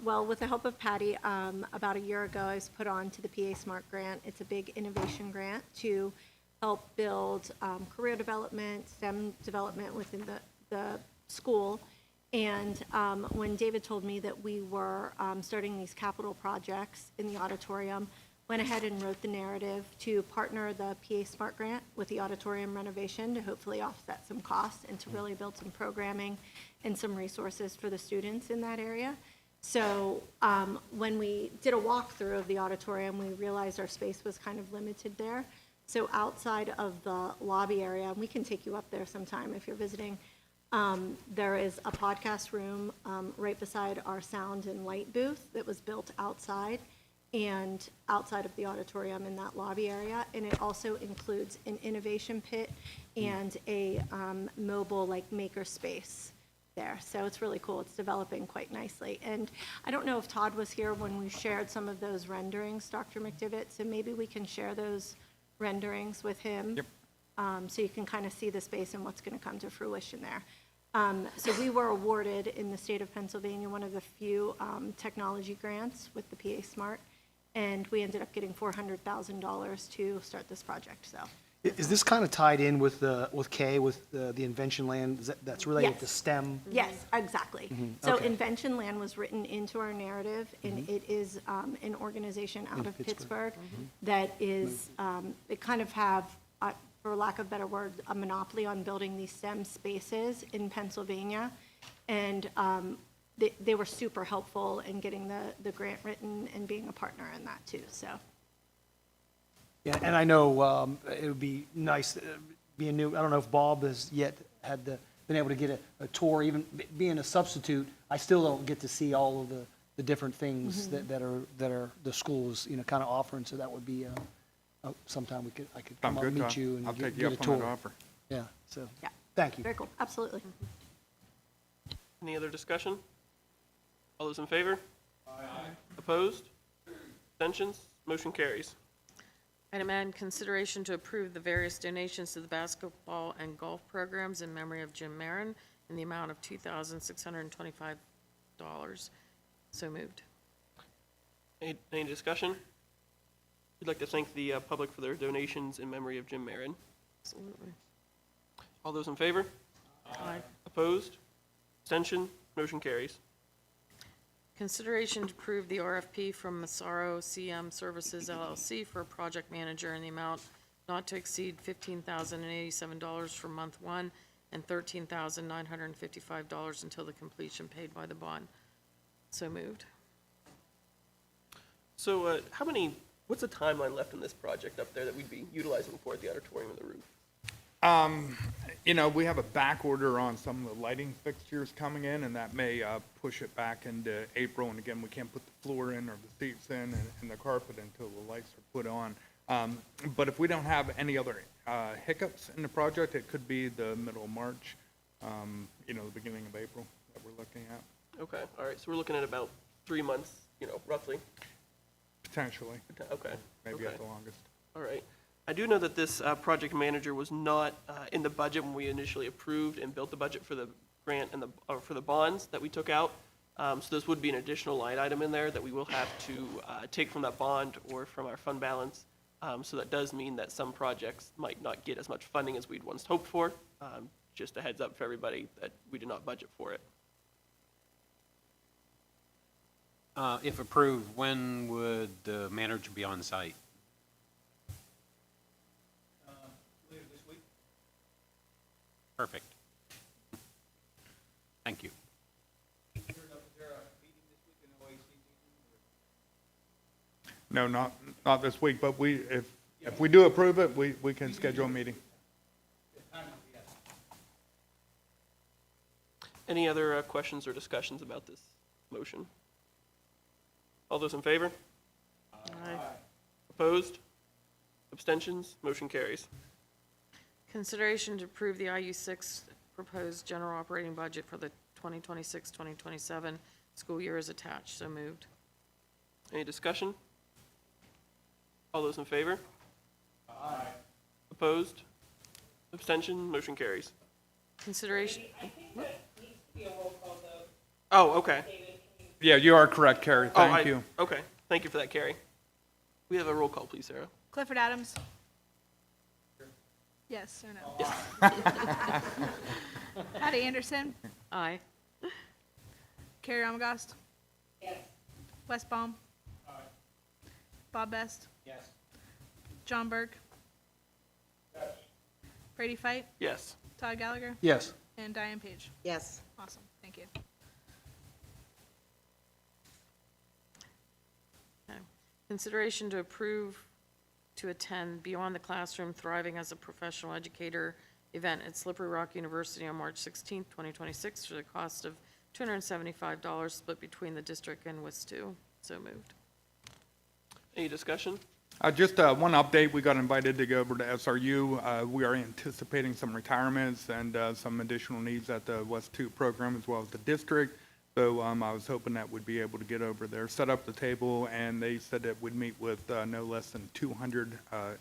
Well, with the help of Patty, about a year ago, I was put on to the PA Smart Grant. It's a big innovation grant to help build career development, STEM development within the school. And when David told me that we were starting these capital projects in the auditorium, went ahead and wrote the narrative to partner the PA Smart Grant with the auditorium renovation to hopefully offset some costs and to really build some programming and some resources for the students in that area. So when we did a walkthrough of the auditorium, we realized our space was kind of limited there. So outside of the lobby area, and we can take you up there sometime if you're visiting, there is a podcast room right beside our sound and light booth that was built outside and outside of the auditorium in that lobby area. And it also includes an innovation pit and a mobile like maker space there. So it's really cool. It's developing quite nicely. And I don't know if Todd was here when we shared some of those renderings, Dr. McDivitt, so maybe we can share those renderings with him. Yep. So you can kind of see the space and what's going to come to fruition there. So we were awarded in the state of Pennsylvania one of the few technology grants with the PA Smart, and we ended up getting $400,000 to start this project, so. Is this kind of tied in with Kay, with the Invention Land? That's related Yes. to STEM? Yes, exactly. So Okay. Invention Land was written into our narrative, and it is an organization out of Pittsburgh that is, they kind of have, for lack of better word, a monopoly on building these STEM spaces in Pennsylvania. And they were super helpful in getting the grant written and being a partner in that too, so. Yeah, and I know it would be nice, being new, I don't know if Bob has yet been able to get a tour, even being a substitute, I still don't get to see all of the different things that are the schools, kind of offering, so that would be, sometime I could come Sounds up good, and meet Todd. you I'll and take you get a up on that tour. offer. Yeah, so, Yeah. thank you. Very cool, absolutely. Any other discussion? All those in favor? Aye. Opposed? Abstentions? Motion carries. Item N, consideration to approve the various donations to the basketball and golf programs in memory of Jim Marin in the amount of $2,625. So moved. Any discussion? We'd like to thank the public for their donations in memory of Jim Marin. Absolutely. All those in favor? Aye. Opposed? Abstention? Motion carries. Consideration to approve the RFP from Massaro CM Services LLC for a project manager in the amount not to exceed $15,087 for month one and $13,955 until the completion paid by the bond. So moved. So what's the timeline left in this project up there that we'd be utilizing for at the auditorium and the roof? We have a back order on some of the lighting fixtures coming in, and that may push it back into April. And again, we can't put the floor in or the seats in and the carpet until the lights are put on. But if we don't have any other hiccups in the project, it could be the middle of March, the beginning of April that we're looking at, Okay, all right, so we're looking at about 3 months, roughly. potentially, Okay. maybe okay. at the longest. All right. I do know that this project manager was not in the budget when we initially approved and built the budget for the grant and for the bonds that we took out. So this would be an additional line item in there that we will have to take from that bond or from our fund balance. So that does mean that some projects might not get as much funding as we'd once hoped for. Just a heads up for everybody that we did not budget for it. If approved, when would the manager be on site? Later this week. Perfect. Thank you. Is there a meeting this week, an OAC meeting? No, not this week, but if we do approve it, we can schedule a meeting. Any other questions or discussions about this motion? All those in favor? Aye. Opposed? Abstentions? Motion carries. Consideration to approve the IU6 proposed general operating budget for the 2026-2027 school year is attached. So moved. Any discussion? All those in favor? Aye. Opposed? Abstention? Motion carries. Consideration, Oh, okay. Yeah, you are correct, Carrie. Thank you. Okay, thank you for that, Carrie. We have a roll call, please, Sarah. Clifford Adams? Yes or no? Yes. Patty Anderson? Aye. Carrie Almagost? Yes. Wes Baum? Aye. Bob Best? Yes. John Burke? Brady Fight? Yes. Todd Gallagher? Yes. And Diane Page? Yes. Awesome, thank you. Okay. Consideration to approve to attend Beyond the Classroom Thriving as a Professional Educator event at Slippery Rock University on March 16th, 2026, for the cost of $275 split between the district and WIS2. So moved. Any discussion? Just one update, we got invited to go over to SRU. We are anticipating some retirements and some additional needs at the West 2 program as well as the district. So I was hoping that we'd be able to get over there, set up the table, and they said that we'd meet with no less than 200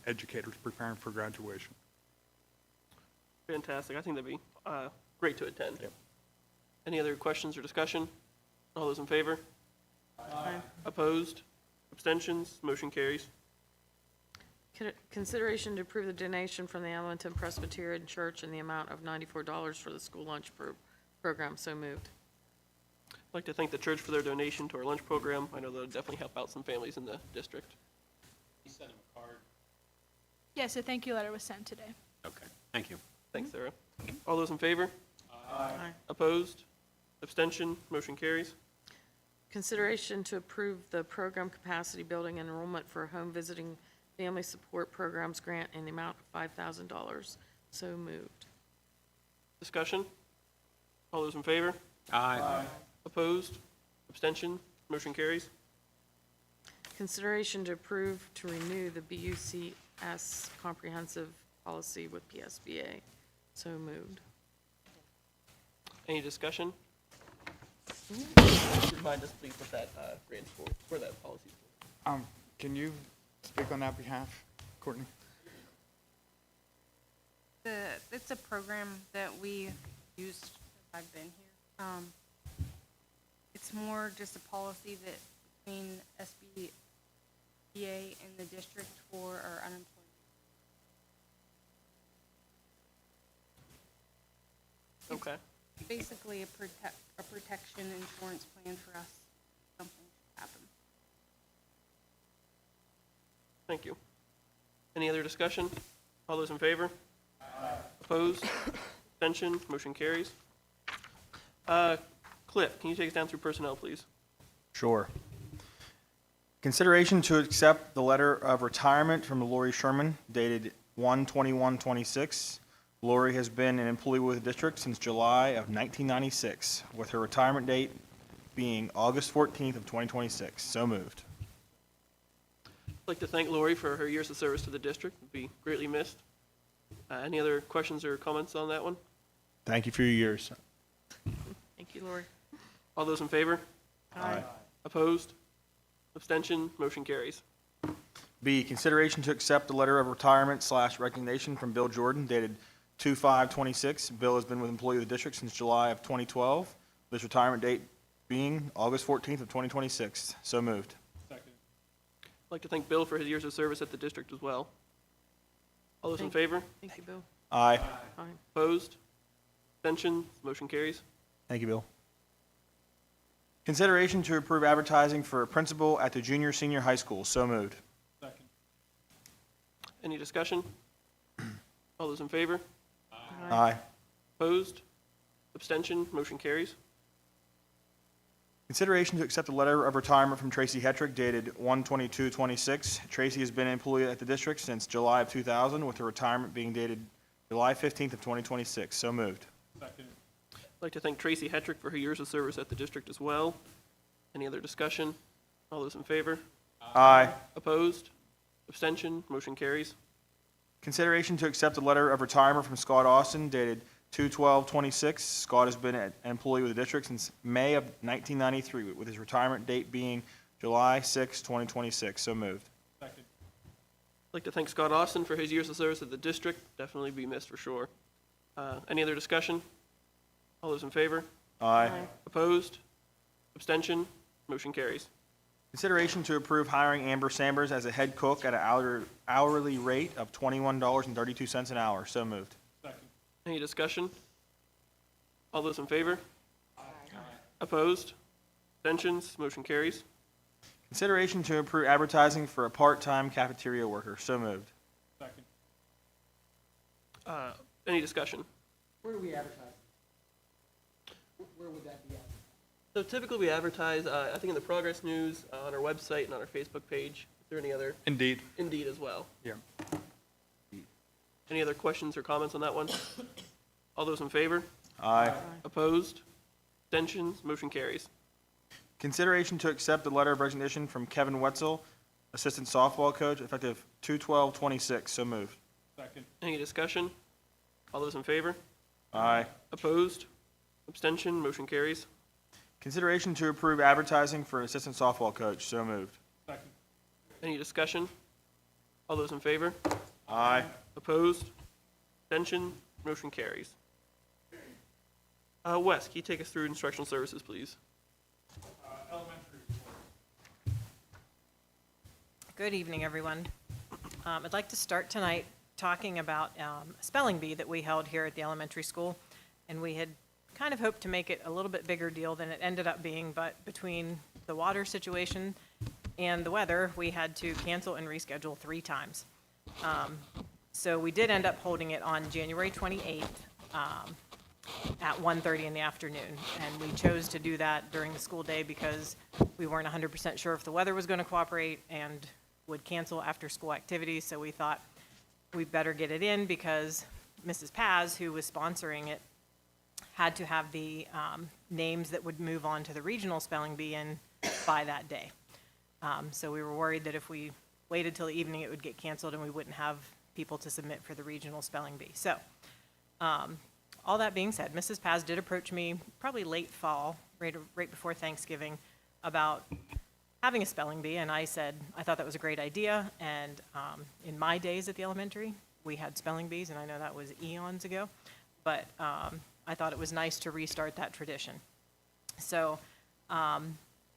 educators preparing for graduation. Fantastic. I think that'd be great to attend. Yep. Any other questions or discussion? All those in favor? Aye. Opposed? Abstentions? Motion carries. Consideration to approve the donation from the Allenton Presbyterian Church in the amount of $94 for the school lunch program. So moved. I'd like to thank the church for their donation to our lunch program. I know that'll definitely help out some families in the district. He sent him a card. Yes, a thank you letter was sent today. Okay, thank you. Thanks, Sarah. All those in favor? Aye. Opposed? Abstention? Motion carries. Consideration to approve the program capacity building enrollment for home visiting family support programs grant in the amount of $5,000. So moved. Discussion? All those in favor? Aye. Opposed? Abstention? Motion carries. Consideration to approve to renew the BUCS comprehensive policy with PSBA. So moved. Any discussion? Remind us, please, what that grant's for, where that policy's for. Can you speak on that behalf, Courtney? It's a program that we used since I've been here. It's more just a policy that between SBA and the district for our unemployment. Okay. Basically a protection insurance plan for us if something should happen. Thank you. Any other discussion? All those in favor? Opposed? Abstention? Motion carries. Cliff, can you take us down through personnel, please? Sure. Consideration to accept the letter of retirement from Lori Sherman dated 1/21/26. Lori has been an employee with the district since July of 1996, with her retirement date being August 14th of 2026. So moved. I'd like to thank Lori for her years of service to the district. It'll be greatly missed. Any other questions or comments on that one? Thank you for your years. Thank you, Lori. All those in favor? Aye. Opposed? Abstention? Motion carries. B, consideration to accept the letter of retirement / resignation from Bill Jordan dated 2/5/26. Bill has been with employee of the district since July of 2012, with his retirement date being August 14th of 2026. So moved. I'd like to thank Bill for his years of service at the district as well. All those in favor? Thank you, Bill. Aye. Aye. Opposed? Abstention? Motion carries. Thank you, Bill. Consideration to approve advertising for a principal at the junior/senior high school. So moved. Any discussion? All those in favor? Aye. Opposed? Abstention? Motion carries. Consideration to accept a letter of retirement from Tracy Hetrick dated 1/22/26. Tracy has been an employee at the district since July of 2000, with her retirement being dated July 15th of 2026. So moved. I'd like to thank Tracy Hetrick for her years of service at the district as well. Any other discussion? All those in favor? Aye. Opposed? Abstention? Motion carries. Consideration to accept a letter of retirement from Scott Austin dated 2/12/26. Scott has been an employee with the district since May of 1993, with his retirement date being July 6, 2026. So moved. I'd like to thank Scott Austin for his years of service at the district. Definitely be missed for sure. Any other discussion? All those in favor? Aye. Opposed? Abstention? Motion carries. Consideration to approve hiring Amber Sambers as a head cook at an hourly rate of $21.32 an hour. So moved. Any discussion? All those in favor? Opposed? Abstentions? Motion carries. Consideration to approve advertising for a part-time cafeteria worker. So moved. Any discussion? Where do we advertise? Where would that be at? So typically we advertise, I think in the Progress News, on our website and on our Facebook page. Is there any other? Indeed. Indeed as well. Yeah. Any other questions or comments on that one? All those in favor? Aye. Opposed? Abstentions? Motion carries. Consideration to accept the letter of resignation from Kevin Wetzel, assistant softball coach, effective 2/12/26. So moved. Any discussion? All those in favor? Aye. Opposed? Abstention? Motion carries. Consideration to approve advertising for assistant softball coach. So moved. Any discussion? All those in favor? Aye. Opposed? Abstention? Motion carries. Wes, can you take us through instructional services, please? Good evening, everyone. I'd like to start tonight talking about a spelling bee that we held here at the elementary school, and we had kind of hoped to make it a little bit bigger deal than it ended up being, but between the water situation and the weather, we had to cancel and reschedule 3 times. So we did end up holding it on January 28th at 1:30 in the afternoon, and we chose to do that during the school day because we weren't 100% sure if the weather was going to cooperate and would cancel after-school activities, so we thought we'd better get it in because Mrs. Paz, who was sponsoring it, had to have the names that would move on to the regional spelling bee in by that day. So we were worried that if we waited till the evening, it would get canceled and we wouldn't have people to submit for the regional spelling bee. So all that being said, Mrs. Paz did approach me probably late fall, right before Thanksgiving, about having a spelling bee, and I said I thought that was a great idea, and in my days at the elementary, we had spelling bees, and I know that was eons ago, but I thought it was nice to restart that tradition. So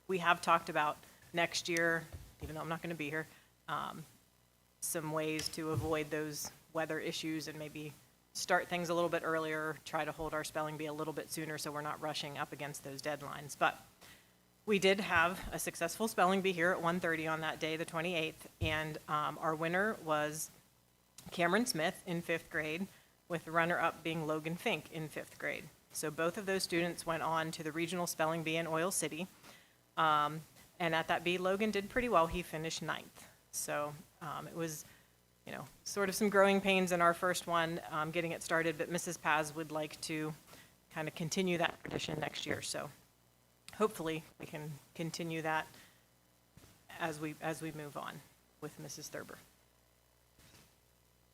we have talked about next year, even though I'm not going to be here, some ways to avoid those weather issues and maybe start things a little bit earlier, try to hold our spelling bee a little bit sooner so we're not rushing up against those deadlines. But we did have a successful spelling bee here at 1:30 on that day, the 28th, and our winner was Cameron Smith in 5th grade, with the runner-up being Logan Fink in 5th grade. So both of those students went on to the regional spelling bee in Oil City. And at that bee, Logan did pretty well. He finished 9th. So it was, sort of some growing pains in our first one, getting it started, but Mrs. Paz would like to kind of continue that tradition next year. So hopefully we can continue that as we move on with Mrs. Thurber.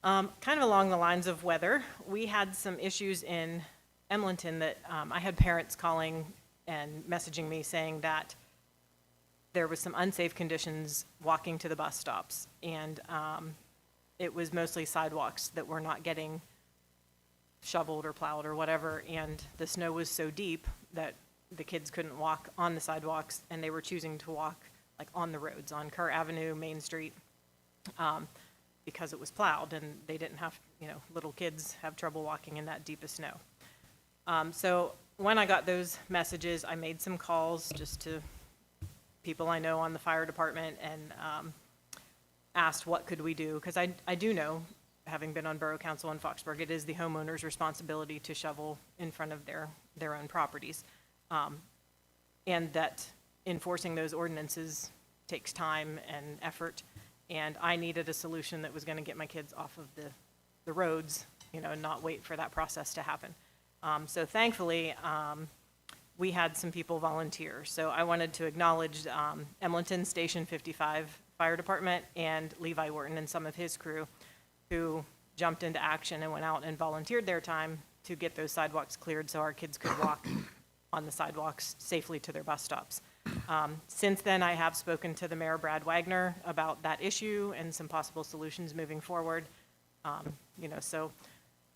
Kind of along the lines of weather, we had some issues in Emlenton that I had parents calling and messaging me saying that there was some unsafe conditions walking to the bus stops, and it was mostly sidewalks that were not getting shoveled or plowed or whatever, and the snow was so deep that the kids couldn't walk on the sidewalks, and they were choosing to walk like on the roads, on Kerr Avenue, Main Street, because it was plowed, and they didn't have, little kids have trouble walking in that deep of snow. So when I got those messages, I made some calls just to people I know on the fire department and asked what could we do, because I do know, having been on Borough Council in Foxburg, it is the homeowner's responsibility to shovel in front of their own properties. And that enforcing those ordinances takes time and effort, and I needed a solution that was going to get my kids off of the roads, and not wait for that process to happen. So thankfully, we had some people volunteer. So I wanted to acknowledge Emlenton Station 55 Fire Department and Levi Wharton and some of his crew who jumped into action and went out and volunteered their time to get those sidewalks cleared so our kids could walk on the sidewalks safely to their bus stops. Since then, I have spoken to the Mayor, Brad Wagner, about that issue and some possible solutions moving forward. So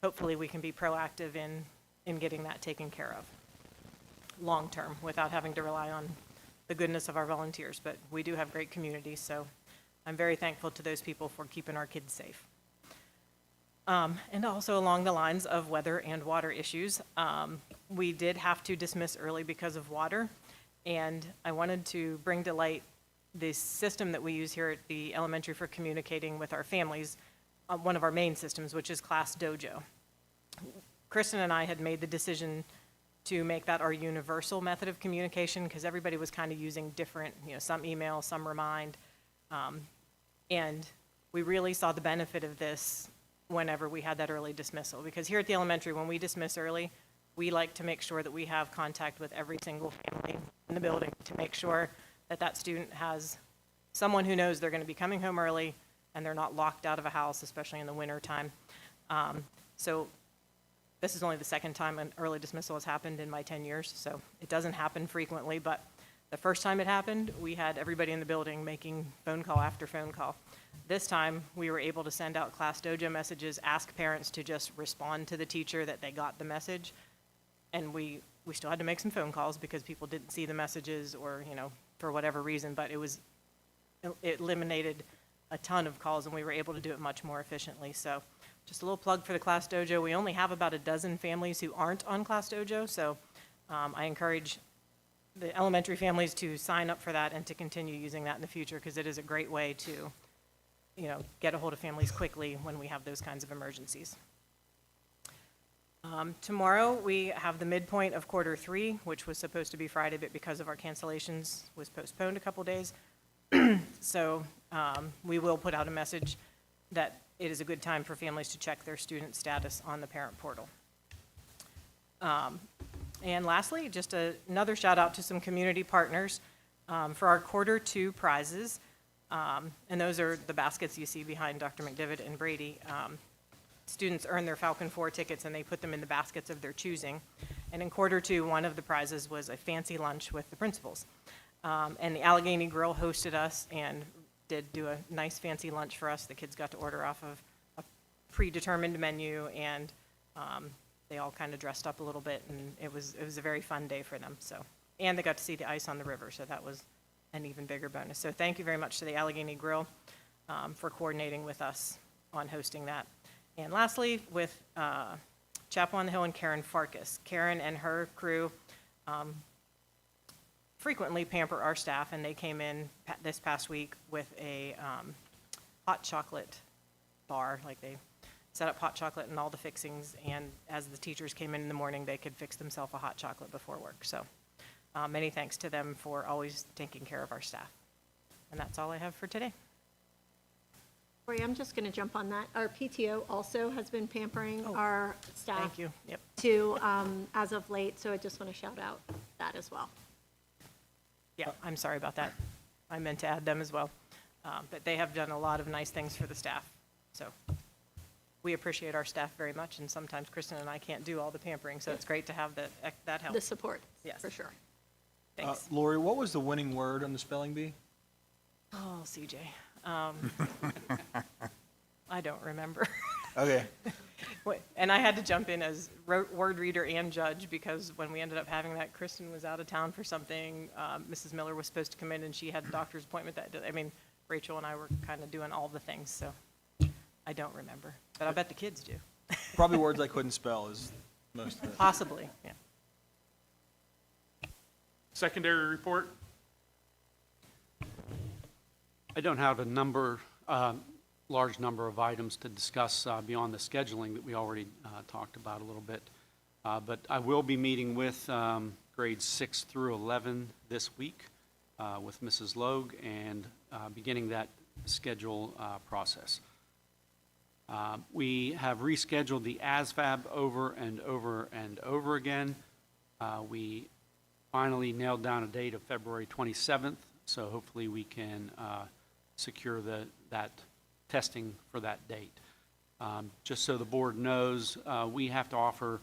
hopefully we can be proactive in getting that taken care of long-term without having to rely on the goodness of our volunteers, but we do have great communities, so I'm very thankful to those people for keeping our kids safe. And also along the lines of weather and water issues, we did have to dismiss early because of water, and I wanted to bring to light the system that we use here at the elementary for communicating with our families, one of our main systems, which is Class Dojo. Kristen and I had made the decision to make that our universal method of communication because everybody was kind of using different, some email, some remind. And we really saw the benefit of this whenever we had that early dismissal. Because here at the elementary, when we dismiss early, we like to make sure that we have contact with every single family in the building to make sure that that student has someone who knows they're going to be coming home early and they're not locked out of a house, especially in the winter time. So this is only the second time an early dismissal has happened in my 10 years, so it doesn't happen frequently, but the first time it happened, we had everybody in the building making phone call after phone call. This time, we were able to send out Class Dojo messages, ask parents to just respond to the teacher that they got the message, and we still had to make some phone calls because people didn't see the messages or, for whatever reason, but it eliminated a ton of calls, and we were able to do it much more efficiently. So just a little plug for the Class Dojo. We only have about a dozen families who aren't on Class Dojo, so I encourage the elementary families to sign up for that and to continue using that in the future because it is a great way to, get a hold of families quickly when we have those kinds of emergencies. Tomorrow, we have the midpoint of quarter 3, which was supposed to be Friday, but because of our cancellations, was postponed a couple days. So we will put out a message that it is a good time for families to check their student status on the parent portal. And lastly, just another shout out to some community partners for our quarter 2 prizes. And those are the baskets you see behind Dr. McDivitt and Brady. Students earn their Falcon 4 tickets and they put them in the baskets of their choosing. And in quarter 2, one of the prizes was a fancy lunch with the principals. And the Allegheny Grill hosted us and did do a nice fancy lunch for us. The kids got to order off of a predetermined menu, and they all kind of dressed up a little bit, and it was a very fun day for them. So, and they got to see the ice on the river, so that was an even bigger bonus. So thank you very much to the Allegheny Grill for coordinating with us on hosting that. And lastly, with Chapel on the Hill and Karen Farkas. Karen and her crew frequently pamper our staff, and they came in this past week with a hot chocolate bar. Like they set up hot chocolate and all the fixings, and as the teachers came in the morning, they could fix themselves a hot chocolate before work. So many thanks to them for always taking care of our staff. And that's all I have for today. Corey, I'm just going to jump on that. Our PTO also has been pampering our staff. Thank you. Yep. To, as of late, so I just want to shout out that as well. Yeah, I'm sorry about that. I meant to add them as well. But they have done a lot of nice things for the staff. So we appreciate our staff very much, and sometimes Kristen and I can't do all the pampering, so it's great to have that help. The support, Yes. for sure. Thanks. Lori, what was the winning word on the spelling bee? Oh, CJ. I don't remember. Okay. And I had to jump in as word reader and judge because when we ended up having that, Kristen was out of town for something. Mrs. Miller was supposed to come in and she had a doctor's appointment that day. I mean, Rachel and I were kind of doing all the things, so I don't remember. But I bet the kids do. Probably words I couldn't spell is most of it. Possibly, yeah. Secondary report? I don't have a large number of items to discuss beyond the scheduling that we already talked about a little bit. But I will be meeting with grades 6 through 11 this week with Mrs. Logue and beginning that schedule process. We have rescheduled the ASVAB over and over and over again. We finally nailed down a date of February 27th, so hopefully we can secure that testing for that date. Just so the board knows, we have to offer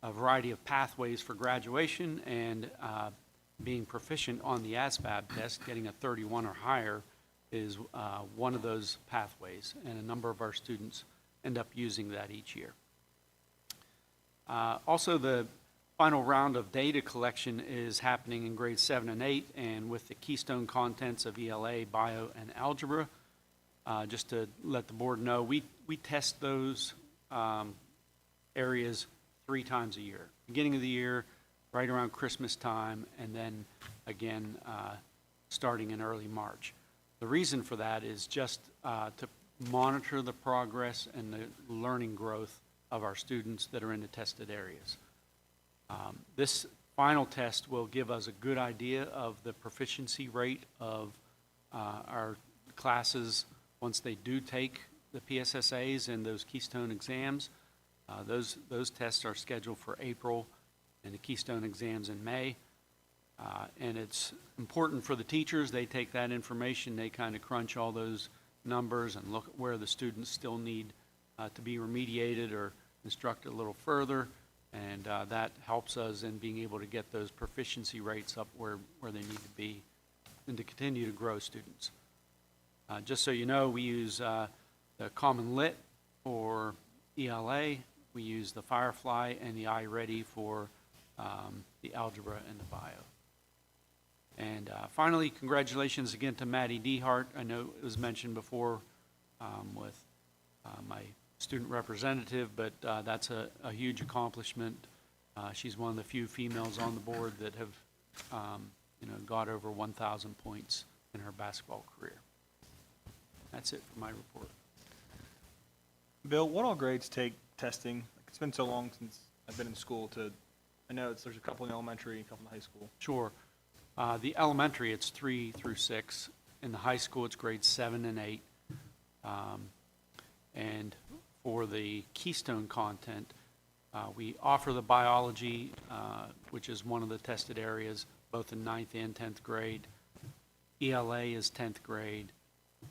a variety of pathways for graduation, and being proficient on the ASVAB test, getting a 31 or higher, is one of those pathways, and a number of our students end up using that each year. Also, the final round of data collection is happening in grades 7 and 8, and with the keystone contents of ELA, bio, and algebra. Just to let the board know, we test those areas 3 times a year. Beginning of the year, right around Christmas time, and then again starting in early March. The reason for that is just to monitor the progress and the learning growth of our students that are in the tested areas. This final test will give us a good idea of the proficiency rate of our classes once they do take the PSSAs and those Keystone exams. Those tests are scheduled for April and the Keystone exams in May. And it's important for the teachers. They take that information, they kind of crunch all those numbers and look at where the students still need to be remediated or instructed a little further. And that helps us in being able to get those proficiency rates up where they need to be and to continue to grow students. Just so you know, we use the Common Lit for ELA. We use the Firefly and the iReady for the algebra and the bio. And finally, congratulations again to Maddie Dehart. I know it was mentioned before with my student representative, but that's a huge accomplishment. She's one of the few females on the board that have got over 1,000 points in her basketball career. That's it for my report. Bill, what all grades take testing? It's been so long since I've been in school I know there's a couple in elementary, a couple in high school. Sure. The elementary, it's 3 through 6. In the high school, it's grades 7 and 8. And for the Keystone content, we offer the biology, which is one of the tested areas, both in 9th and 10th grade. ELA is 10th grade,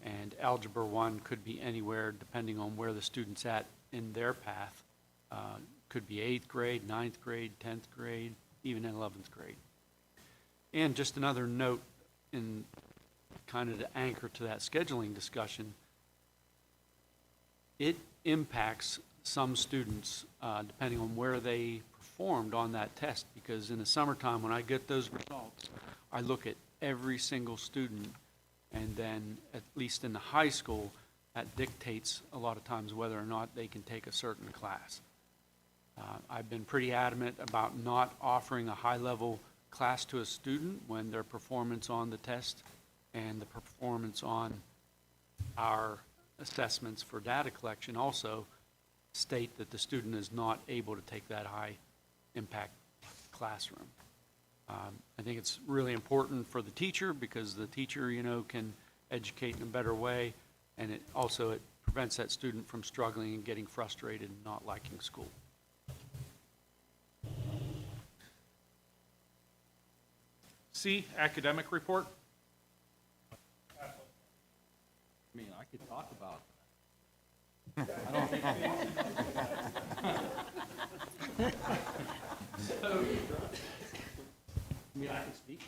and Algebra 1 could be anywhere depending on where the student's at in their path. Could be 8th grade, 9th grade, 10th grade, even 11th grade. And just another note in kind of to anchor to that scheduling discussion, it impacts some students depending on where they performed on that test, because in the summertime when I get those results, I look at every single student, and then at least in the high school, that dictates a lot of times whether or not they can take a certain class. I've been pretty adamant about not offering a high-level class to a student when their performance on the test and the performance on our assessments for data collection also state that the student is not able to take that high-impact classroom. I think it's really important for the teacher, because the teacher, can educate in a better way, and it prevents that student from struggling and getting frustrated and not liking school. C, academic report. I mean, I could talk about that. I don't think. I can speak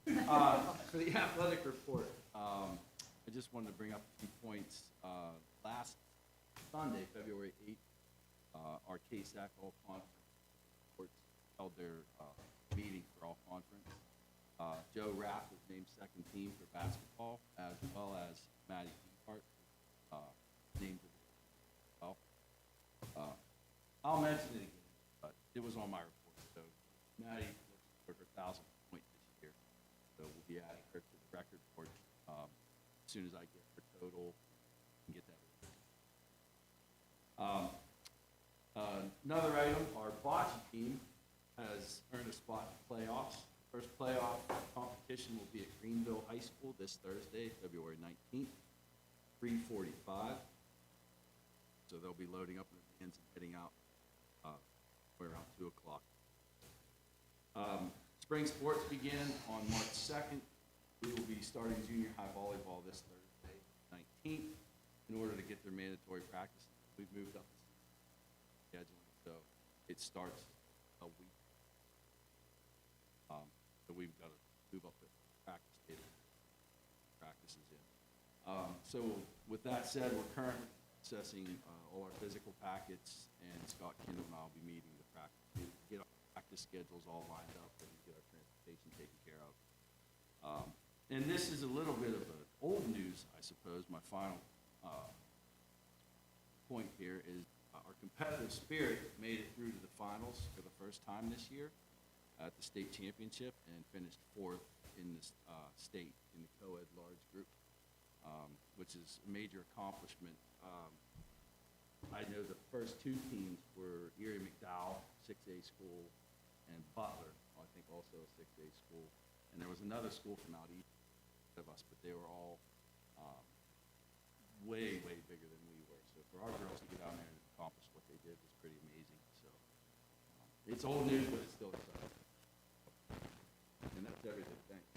now. For the athletic report, I just wanted to bring up a few points. Last Sunday, February 8th, our KSAC All Conference held their meeting for All Conference. Joe Rapp was named second team for basketball, as well as Maddie Dehart named as well. I'll mention it again, but it was on my report. So Maddie looks for her 1,000th point this year, so we'll be adding her to the record board as soon as I get her total and get that. Another item, our bocce team has earned a spot in playoffs. First playoff competition will be at Greenville High School this Thursday, February 19th, 3:45. So they'll be loading up in the vans and heading out around 2 o'clock. Spring sports begin on March 2nd. We will be starting junior high volleyball this Thursday, 19th, in order to get their mandatory practice. We've moved up the scheduling, so it starts a week. So we've got to move up the practice date, practices in. So with that said, we're currently processing all our physical packets, and Scott Kendall and I will be meeting the practice, get our practice practice schedules all lined up and get our transportation taken care of. And this is a little bit of old news, I suppose. My final point here is our competitive spirit made it through to the finals for the first time this year at the state championship and finished 4th in the state in the co-ed large group, which is a major accomplishment. I know the first 2 teams were Erie McDowell, 6A school, and Butler, I think also a 6A school. And there was another school from out east of us, but they were all way, way bigger than we were. So for our girls to get down there and accomplish what they did was pretty amazing. So it's old news, but it's still exciting. And that's everything. Thanks.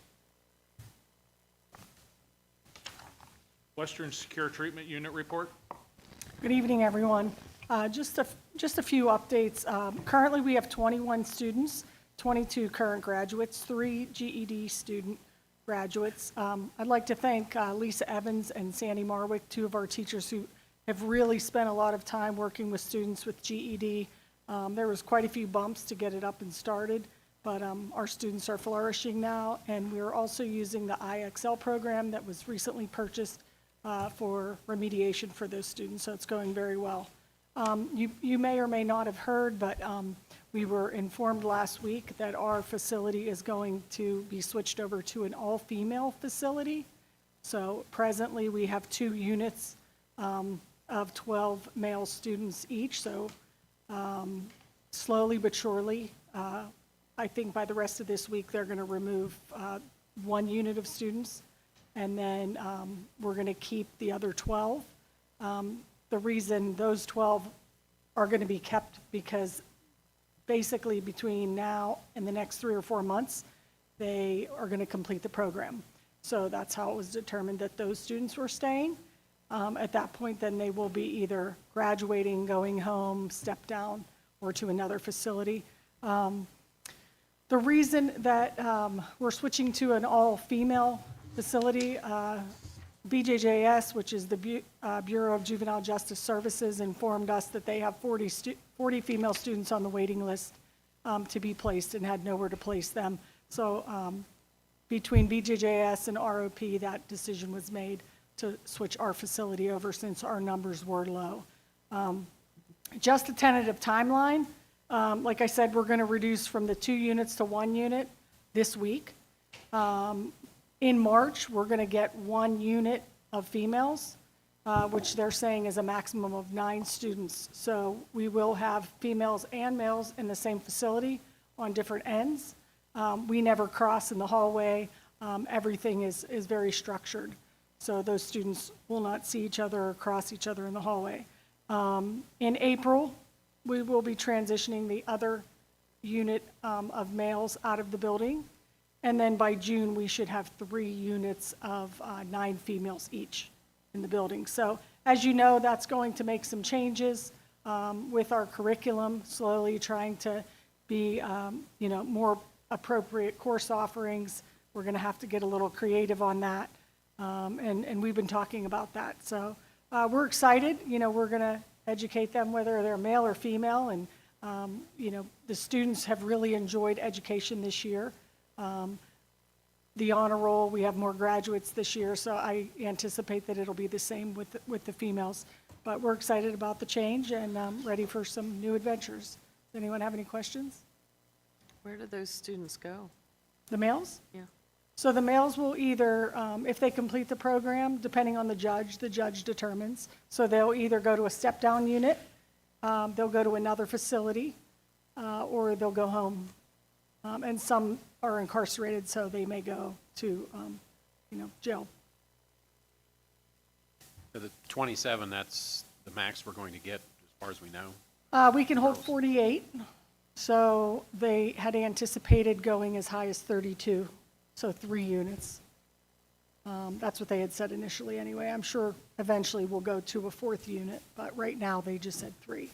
Western Secure Treatment Unit report. Good evening, everyone. Just a few updates. Currently, we have 21 students, 22 current graduates, 3 GED student graduates. I'd like to thank Lisa Evans and Sandy Marwick, 2 of our teachers who have really spent a lot of time working with students with GED. There was quite a few bumps to get it up and started, but our students are flourishing now, and we're also using the IXL program that was recently purchased for remediation for those students, so it's going very well. You may or may not have heard, but we were informed last week that our facility is going to be switched over to an all-female facility. So presently, we have 2 units of 12 male students each, so slowly but surely, I think by the rest of this week, they're going to remove 1 unit of students, and then we're going to keep the other 12. The reason those 12 are going to be kept because basically between now and the next 3 or 4 months, they are going to complete the program. So that's how it was determined that those students were staying. At that point, then they will be either graduating, going home, step down, or to another facility. The reason that we're switching to an all-female facility, BJJS, which is the Bureau of Juvenile Justice Services, informed us that they have 40 female students on the waiting list to be placed and had nowhere to place them. So between BJJS and ROP, that decision was made to switch our facility over since our numbers were low. Just a tentative timeline. Like I said, we're going to reduce from the 2 units to 1 unit this week. In March, we're going to get 1 unit of females, which they're saying is a maximum of 9 students. So we will have females and males in the same facility on different ends. We never cross in the hallway. Everything is very structured. So those students will not see each other or cross each other in the hallway. In April, we will be transitioning the other unit of males out of the building. And then by June, we should have 3 units of 9 females each in the building. So as you know, that's going to make some changes with our curriculum, slowly trying to be, more appropriate course offerings. We're going to have to get a little creative on that. And we've been talking about that. So we're excited. We're going to educate them whether they're male or female. And, the students have really enjoyed education this year. The honor roll, we have more graduates this year, so I anticipate that it'll be the same with the females. But we're excited about the change and ready for some new adventures. Does anyone have any questions? Where do those students go? The males? Yeah. So the males will either, if they complete the program, depending on the judge determines. So they'll either go to a step-down unit, they'll go to another facility, or they'll go home. And some are incarcerated, so they may go to, jail. So the 27, that's the max we're going to get, as far as we know? We can hold 48, so they had anticipated going as high as 32, so 3 units. That's what they had said initially anyway. I'm sure eventually we'll go to a 4th unit, but right now they just said 3.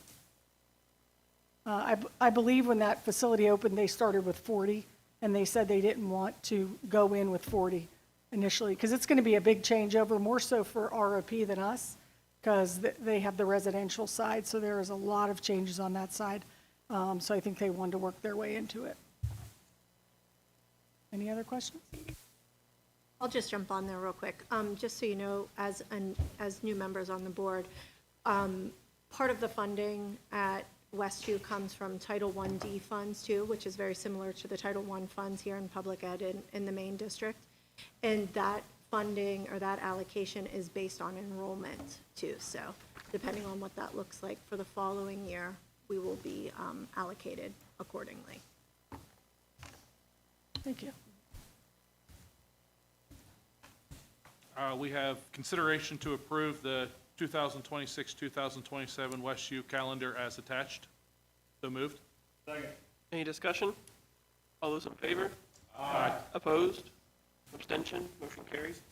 I believe when that facility opened, they started with 40, and they said they didn't want to go in with 40 initially, because it's going to be a big changeover, more so for ROP than us, because they have the residential side, so there is a lot of changes on that side. So I think they wanted to work their way into it. Any other questions? I'll just jump on there real quick. Just so you know, as new members on the board, part of the funding at Westview comes from Title I-D funds too, which is very similar to the Title I funds here in public ed in the main district. And that funding or that allocation is based on enrollment too. So depending on what that looks like for the following year, we will be allocated accordingly. Thank you. We have consideration to approve the 2026-2027 Westview calendar as attached. So moved. Second. Any discussion? All those in favor? Aye. Opposed? Abstention? Motion carries.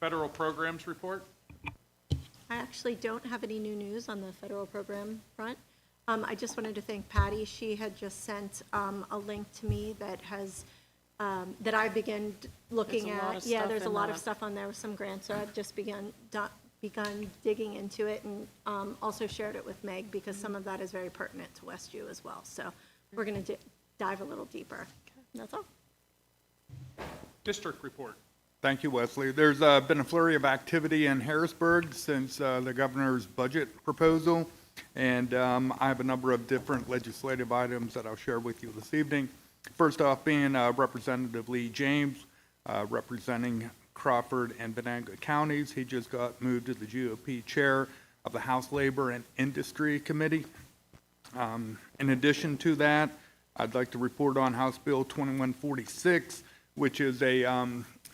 Federal programs report. I actually don't have any new news on the federal program front. I just wanted to thank Patty. She had just sent a link to me that has, that I began looking There's a lot at. of Yeah, stuff there's a in lot that. of stuff on there with some grants, so I've just begun digging into it and also shared it with Meg because some of that is very pertinent to Westview as well. So we're going to dive a little deeper. That's all. District report. Thank you, Wesley. There's been a flurry of activity in Harrisburg since the governor's budget proposal, and I have a number of different legislative items that I'll share with you this evening. First off being Representative Lee James, representing Crawford and Venango counties. He just got moved to the GOP chair of the House Labor and Industry Committee. In addition to that, I'd like to report on House Bill 2146, which is a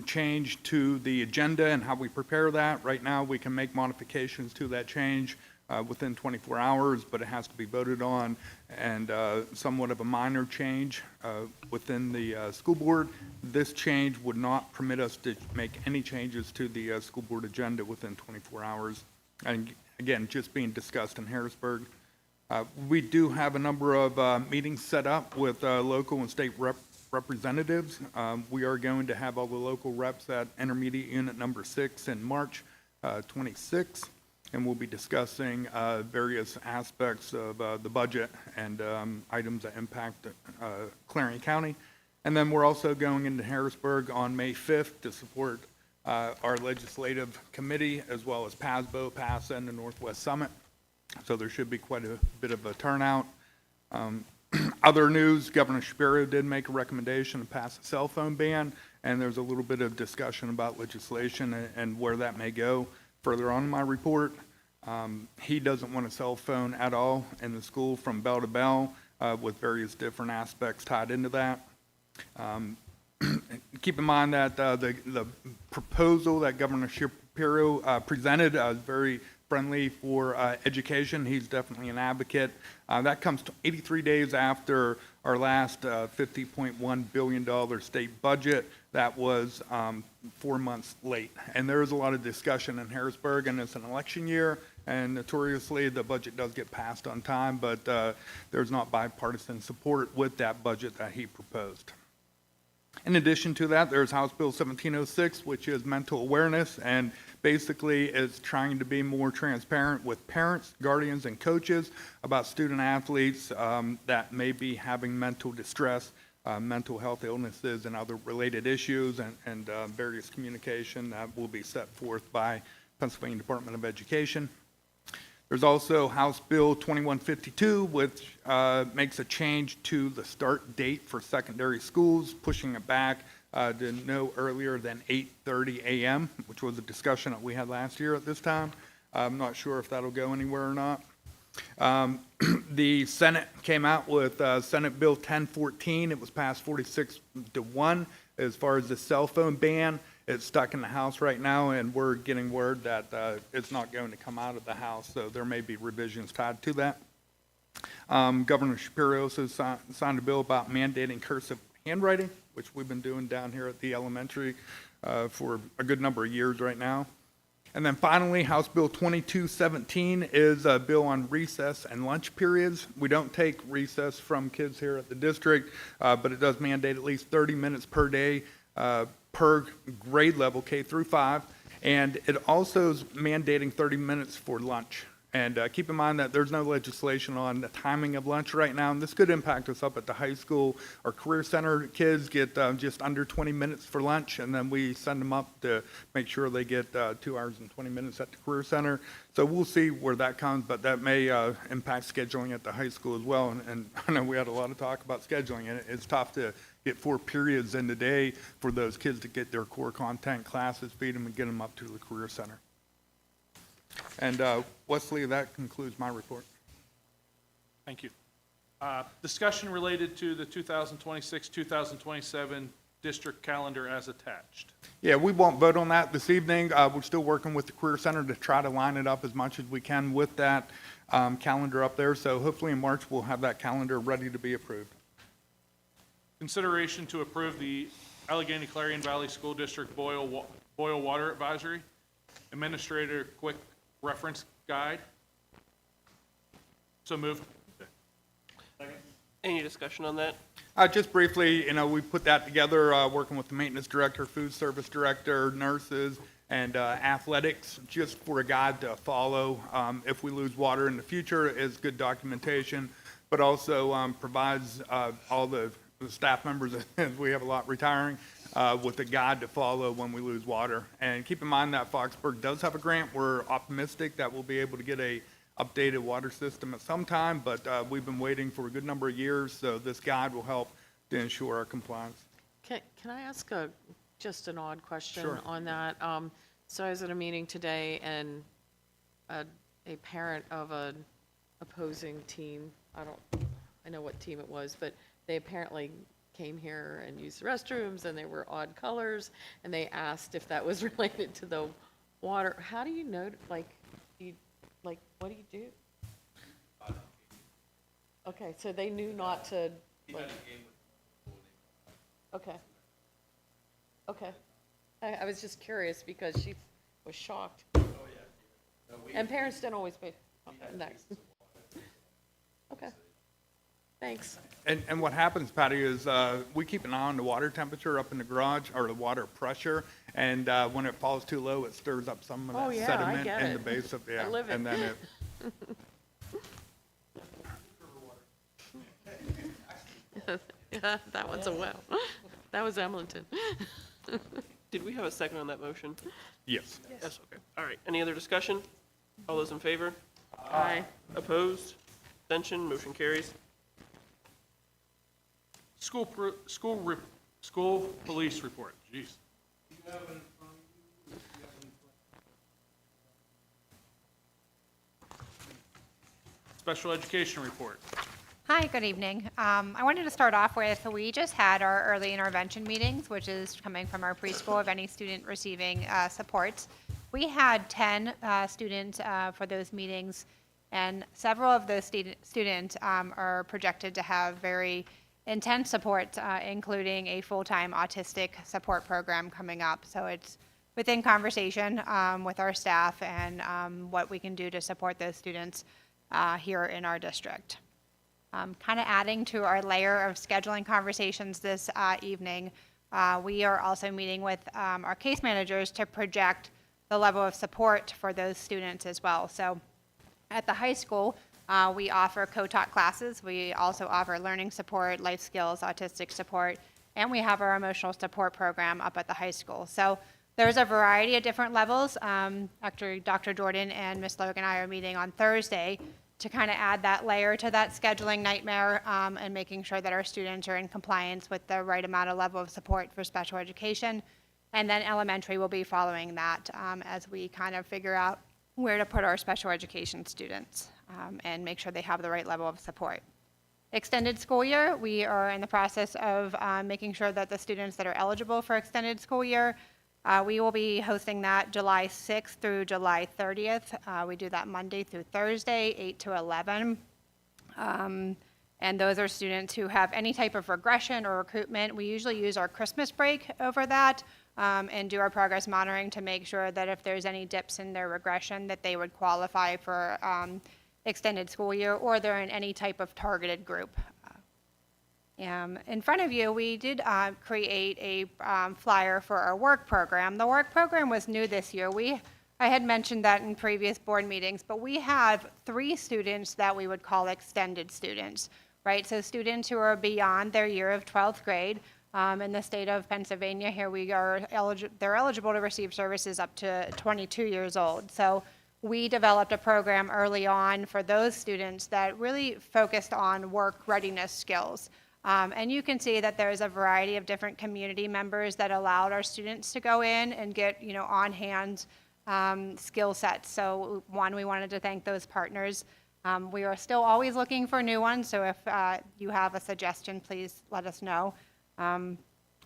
change to the agenda and how we prepare that. Right now, we can make modifications to that change within 24 hours, but it has to be voted on, and somewhat of a minor change within the school board. This change would not permit us to make any changes to the school board agenda within 24 hours. And again, just being discussed in Harrisburg. We do have a number of meetings set up with local and state representatives. We are going to have all the local reps at Intermediate Unit Number 6 in March 26, and we'll be discussing various aspects of the budget and items that impact Clarion County. And then we're also going into Harrisburg on May 5th to support our legislative committee, as well as PASBO, PASA, and the Northwest Summit. So there should be quite a bit of a turnout. Other news, Governor Shapiro did make a recommendation to pass a cell phone ban, and there's a little bit of discussion about legislation and where that may go further on in my report. He doesn't want a cell phone at all in the school from bell to bell, with various different aspects tied into that. Keep in mind that the proposal that Governor Shapiro presented is very friendly for education. He's definitely an advocate. That comes 83 days after our last $50.1 billion state budget that was 4 months late. And there is a lot of discussion in Harrisburg, and it's an election year, and notoriously the budget does get passed on time, but there's not bipartisan support with that budget that he proposed. In addition to that, there's House Bill 1706, which is mental awareness, and basically is trying to be more transparent with parents, guardians, and coaches about student athletes that may be having mental distress, mental health illnesses, and other related issues, and various communication that will be set forth by Pennsylvania Department of Education. There's also House Bill 2152, which makes a change to the start date for secondary schools, pushing it back to no earlier than 8:30 a.m., which was a discussion that we had last year at this time. I'm not sure if that'll go anywhere or not. The Senate came out with Senate Bill 1014. It was passed 46-1 as far as the cell phone ban. It's stuck in the House right now, and we're getting word that it's not going to come out of the House, so there may be revisions tied to that. Governor Shapiro also signed a bill about mandating cursive handwriting, which we've been doing down here at the elementary for a good number of years right now. And then finally, House Bill 2217 is a bill on recess and lunch periods. We don't take recess from kids here at the district, but it does mandate at least 30 minutes per day per grade level, K through 5. And it also is mandating 30 minutes for lunch And keep in mind that there's no legislation on the timing of lunch right now, and this could impact us up at the high school. Our Career Center kids get just under 20 minutes for lunch, and then we send them up to make sure they get 2 hours and 20 minutes at the Career Center. So we'll see where that comes, but that may impact scheduling at the high school as well. And I know we had a lot of talk about scheduling, and it's tough to get 4 periods in the day for those kids to get their core content classes, feed them, and get them up to the Career Center. And Wesley, that concludes my report. Thank you. Discussion related to the 2026-2027 district calendar as attached. Yeah, we won't vote on that this evening. We're still working with the Career Center to try to line it up as much as we can with that calendar up there. So hopefully in March, we'll have that calendar ready to be approved. Consideration to approve the Allegheny Clarion Valley School District Boil Water Advisory. Administrator quick reference guide. So moved. Any discussion on that? Just briefly, we put that together, working with the maintenance director, food service director, nurses, and athletics, just for a guide to follow if we lose water in the future. Is good documentation, but also provides all the staff members, as we have a lot retiring, with a guide to follow when we lose water. And keep in mind that Foxburg does have a grant. We're optimistic that we'll be able to get a updated water system at some time, but we've been waiting for a good number of years, so this guide will help to ensure our compliance. Can I ask just an odd question Sure. on that? So I was at a meeting today, and a parent of an opposing team, I know what team it was, but they apparently came here and used the restrooms, and they were odd colors, and they asked if that was related to the water. How do you know, what do you do? Okay, so they knew not to, okay. Okay. I was just curious because she was shocked. Oh, yeah. And parents don't always pay. Next. Okay. Thanks. And what happens, Patty, is we keep an eye on the water temperature up in the garage, or the water pressure, and when it falls too low, it stirs up some of that sediment in the base of I live it. and then it. Yeah, that one's a well. That was Emlenton. Did we have a second on that motion? Yes. Yes, okay. All right, any other discussion? All those in favor? Aye. Opposed? Abstention? Motion carries. School police report. Jeez. Special education report. Hi, good evening. I wanted to start off with, we just had our early intervention meetings, which is coming from our preschool of any student receiving supports. We had 10 students for those meetings, and several of those students are projected to have very intense support, including a full-time autistic support program coming up. So it's within conversation with our staff and what we can do to support those students here in our district. Kind of adding to our layer of scheduling conversations this evening, we are also meeting with our case managers to project the level of support for those students as well. So at the high school, we offer co-taught classes. We also offer learning support, life skills, autistic support, and we have our emotional support program up at the high school. So there's a variety of different levels. Dr. Jordan and Ms. Logan and I are meeting on Thursday to kind of add that layer to that scheduling nightmare and making sure that our students are in compliance with the right amount of level of support for special education. And then elementary will be following that as we kind of figure out where to put our special education students and make sure they have the right level of support. Extended school year, we are in the process of making sure that the students that are eligible for extended school year, we will be hosting that July 6th through July 30th. We do that Monday through Thursday, 8 to 11. And those are students who have any type of regression or recruitment. We usually use our Christmas break over that and do our progress monitoring to make sure that if there's any dips in their regression, that they would qualify for extended school year, or they're in any type of targeted group. In front of you, we did create a flyer for our work program. The work program was new this year. We I had mentioned that in previous board meetings, but we have 3 students that we would call extended students, right? So students who are beyond their year of 12th grade. In the state of Pennsylvania, here we are, they're eligible to receive services up to 22 years old. So we developed a program early on for those students that really focused on work readiness skills. And you can see that there's a variety of different community members that allowed our students to go in and get, on-hand skill sets. So one, we wanted to thank those partners. We are still always looking for new ones, so if you have a suggestion, please let us know.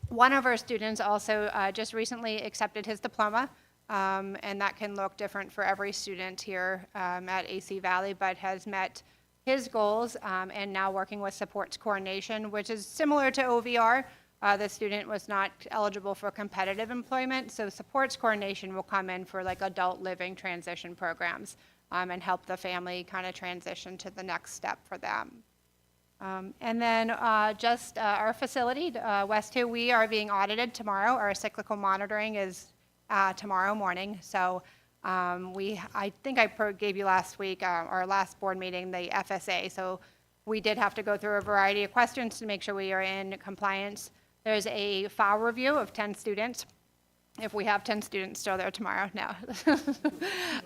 One of our students also just recently accepted his diploma, and that can look different for every student here at AC Valley, but has met his goals and now working with supports coordination, which is similar to OVR. The student was not eligible for competitive employment, so supports coordination will come in for like adult living transition programs and help the family kind of transition to the next step for them. And then our facility, West 2, we are being audited tomorrow. Our cyclical monitoring is tomorrow morning. So I think I gave you last week, our last board meeting, the FSA. So we did have to go through a variety of questions to make sure we are in compliance. There's a file review of 10 students. If we have 10 students still there tomorrow, no.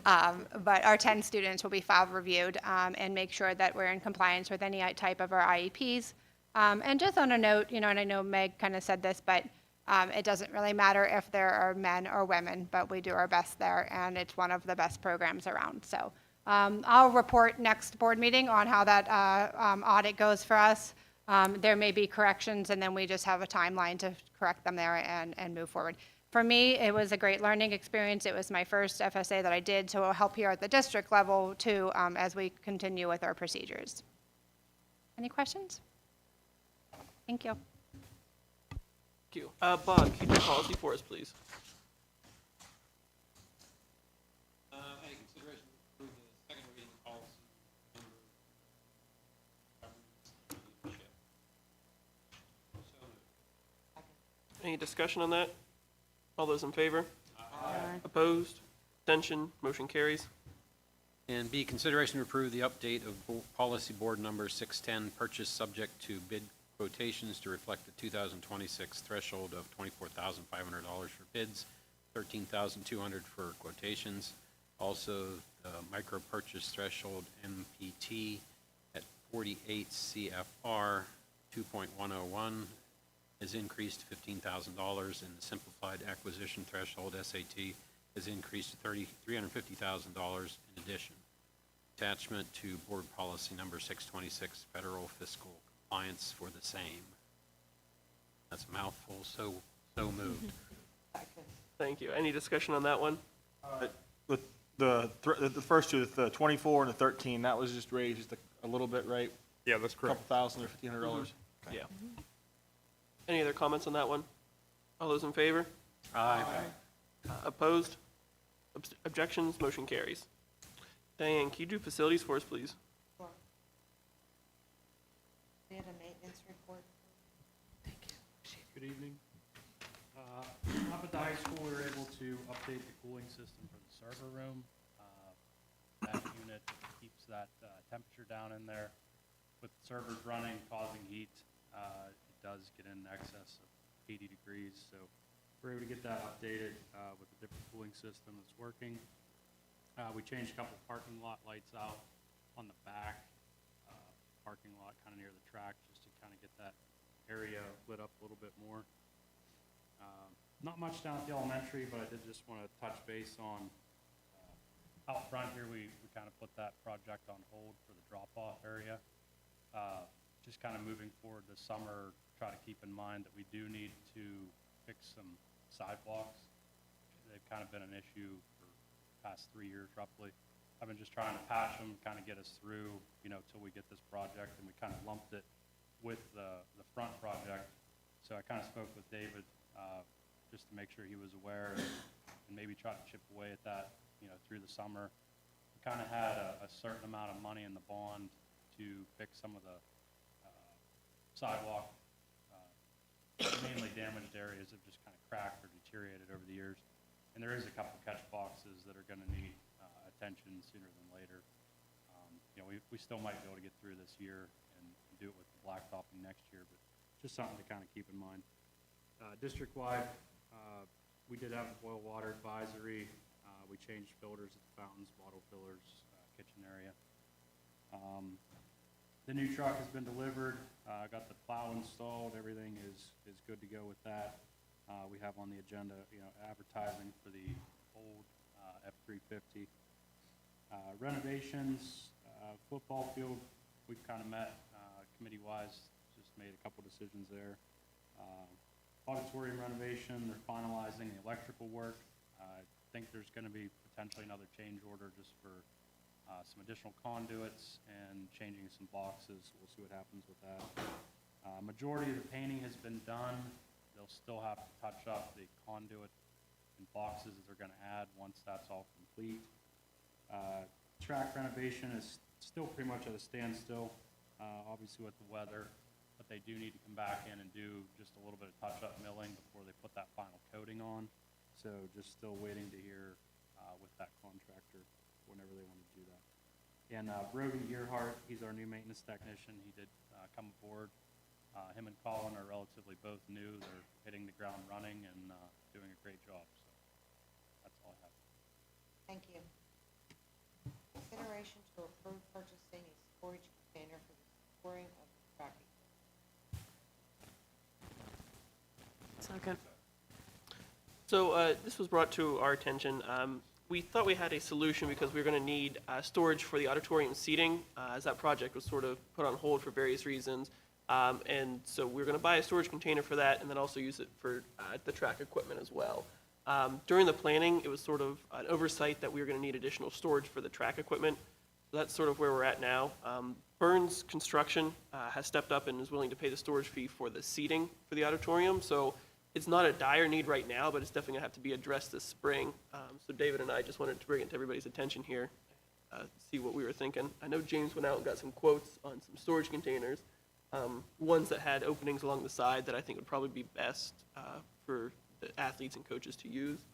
But our 10 students will be file reviewed and make sure that we're in compliance with any type of our IEPs. And just on a note, and I know Meg kind of said this, but it doesn't really matter if there are men or women, but we do our best there, and it's one of the best programs around. So I'll report next board meeting on how that audit goes for us. There may be corrections, and then we just have a timeline to correct them there and move forward. For me, it was a great learning experience. It was my first FSA that I did, so it'll help here at the district level too as we continue with our procedures. Any questions? Thank you. Thank you. Bob, can you do policy for us, please? Any consideration for the second reading policy Any discussion on that? All those in favor? Aye. Opposed? Abstention? Motion carries. And B, consideration to approve the update of policy board number 610, purchase subject to bid quotations to reflect the 2026 threshold of $24,500 for bids, $13,200 for quotations. Also, the micro purchase threshold MPT at 48 CFR 2.101 has increased to $15,000, and the simplified acquisition threshold SAT has increased to $350,000 in addition. Attachment to board policy number 626, federal fiscal compliance for the same. That's a mouthful, so moved. Thank you. Any discussion on that one? With the first two, the 24 and the 13, that was just raised just a little bit, right? Yeah, that's A correct. couple thousand or $1,500. Yeah. Any other comments on that one? All those in favor? Aye. Opposed? Objections? Motion carries. Diane, can you do facilities for us, please? We have a maintenance report. Good evening. Up at the high school, we were able to update the cooling system for the server room. That unit keeps that temperature down in there. With servers running, causing heat, it does get in excess of 80 degrees. So we're able to get that updated with a different cooling system that's working. We changed a couple parking lot lights out on the back parking lot kind of near the track just to kind of get that area lit up a little bit more. Not much down at the elementary, but I did just want to touch base on out front here. We kind of put that project on hold for the drop-off area. Just kind of moving forward this summer, try to keep in mind that we do need to fix some sidewalks. They've kind of been an issue for the past 3 years roughly. I've been just trying to patch them, kind of get us through, till we get this project, and we kind of lumped it with the front project. So I kind of spoke with David just to make sure he was aware and maybe try to chip away at that, through the summer. We kind of had a certain amount of money in the bond to fix some of the sidewalk, mainly damaged areas have just kind of cracked or deteriorated over the years. And there is a couple catch boxes that are going to need attention sooner than later. We still might be able to get through this year and do it with the blacktopping next year, but just something to kind of keep in mind. District-wide, we did have a boil water advisory. We changed filters at the fountains, bottle fillers, kitchen area. The new truck has been delivered. Got the plow installed. Everything is good to go with that. We have on the agenda, advertising for the old F-350. Renovations, football field, we've kind of met committee-wise, just made a couple decisions there. Auditorium renovation, they're finalizing the electrical work. I think there's going to be potentially another change order just for some additional conduits and changing some boxes. We'll see what happens with that. Majority of the painting has been done. They'll still have to touch up the conduit and boxes that they're going to add once that's all complete. Track renovation is still pretty much at a standstill, obviously with the weather, but they do need to come back in and do just a little bit of touch-up milling before they put that final coating on. So just still waiting to hear with that contractor whenever they want to do that. And Brody Earhart, he's our new maintenance technician. He did come aboard. Him and Colin are relatively both new. They're hitting the ground running and doing a great job. So that's all I have. Thank you. Consideration to approve purchasing a storage container for the storing of the track equipment. Second. So this was brought to our attention. We thought we had a solution because we were going to need storage for the auditorium seating, as that project was sort of put on hold for various reasons. And so we were going to buy a storage container for that and then also use it for the track equipment as well. During the planning, it was sort of an oversight that we were going to need additional storage for the track equipment. So that's sort of where we're at now. Burns Construction has stepped up and is willing to pay the storage fee for the seating for the auditorium. So it's not a dire need right now, but it's definitely going to have to be addressed this spring. So David and I just wanted to bring it to everybody's attention here, see what we were thinking. I know James went out and got some quotes on some storage containers, ones that had openings along the side that I think would probably be best for the athletes and coaches to use.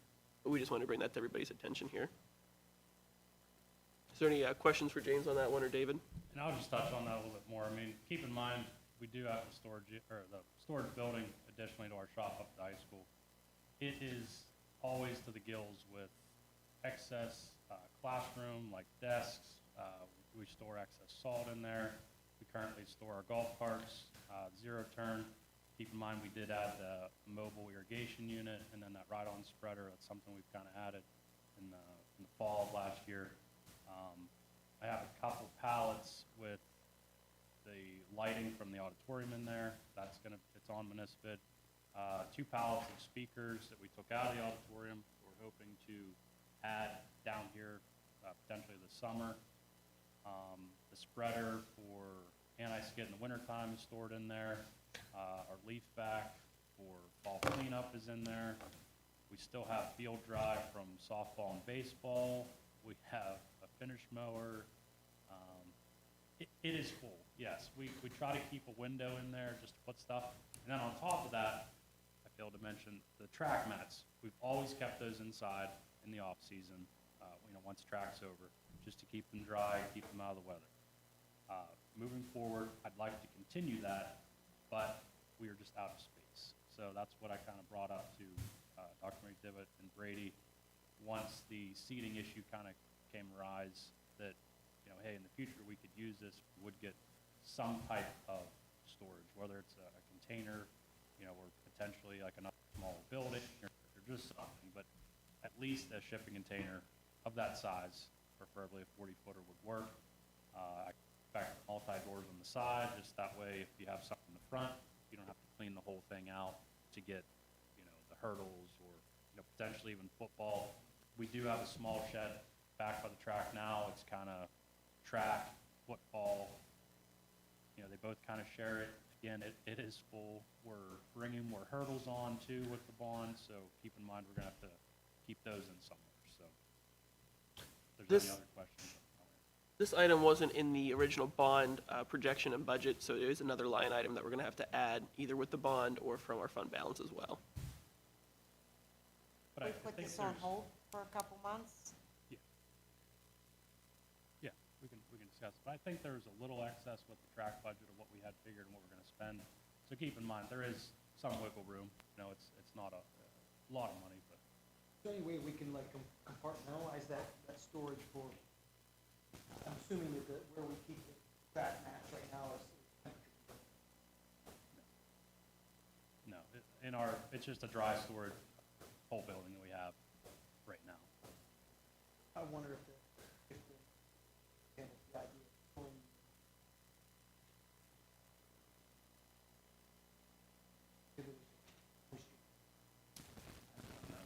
But we just wanted to bring that to everybody's attention here. Is there any questions for James on that one or David? And I'll just touch on that a little bit more. I mean, keep in mind, we do have the storage building additionally to our shop up at the high school. It is always to the gills with excess classroom, like desks. We store excess salt in there. We currently store our golf carts, zero turn. Keep in mind, we did add the mobile irrigation unit and then that ride-on spreader. That's something we've kind of added in the fall of last year. I have a couple pallets with the lighting from the auditorium in there. It's on municipal. 2 pallets of speakers that we took out of the auditorium. We're hoping to add down here potentially this summer. The spreader for anti-skid in the wintertime is stored in there. Our leaf vac for fall cleanup is in there. We still have field dry from softball and baseball. We have a finish mower. It is full, yes. We try to keep a window in there just to put stuff. And then on top of that, I failed to mention the track mats. We've always kept those inside in the off season, once track's over, just to keep them dry, keep them out of the weather. Moving forward, I'd like to continue that, but we are just out of space. So that's what I kind of brought up to Dr. McDivitt and Brady. Once the seating issue kind of came rise, that, hey, in the future we could use this, we would get some type of storage, whether it's a container, or potentially like another small building or just something, but at least a shipping container of that size, preferably a 40-footer would work. I expect multi-doors on the side, just that way if you have something in the front, you don't have to clean the whole thing out to get, the hurdles or, potentially even football. We do have a small shed back by the track now. It's kind of track, football, they both kind of share it. Again, it is full. We're bringing more hurdles on too with the bond, so keep in mind we're going to have to keep those in somewhere. So if there's any other questions. This item wasn't in the original bond projection and budget, so it is another line item that we're going to have to add either with the bond or from our fund balance as well. But I We put think this on there's- hold for a couple months? Yeah, we can discuss it. But I think there's a little excess with the track budget of what we had figured and what we're gonna spend. So keep in mind, there is some wiggle room. You know, it's not a lot of money, but Is there any way we can like compartmentalize that storage for, I'm assuming that where we keep the track mats right now is. no, it's just a dry storage whole building that we have right now. I wonder if the idea of pulling. If it was pushed.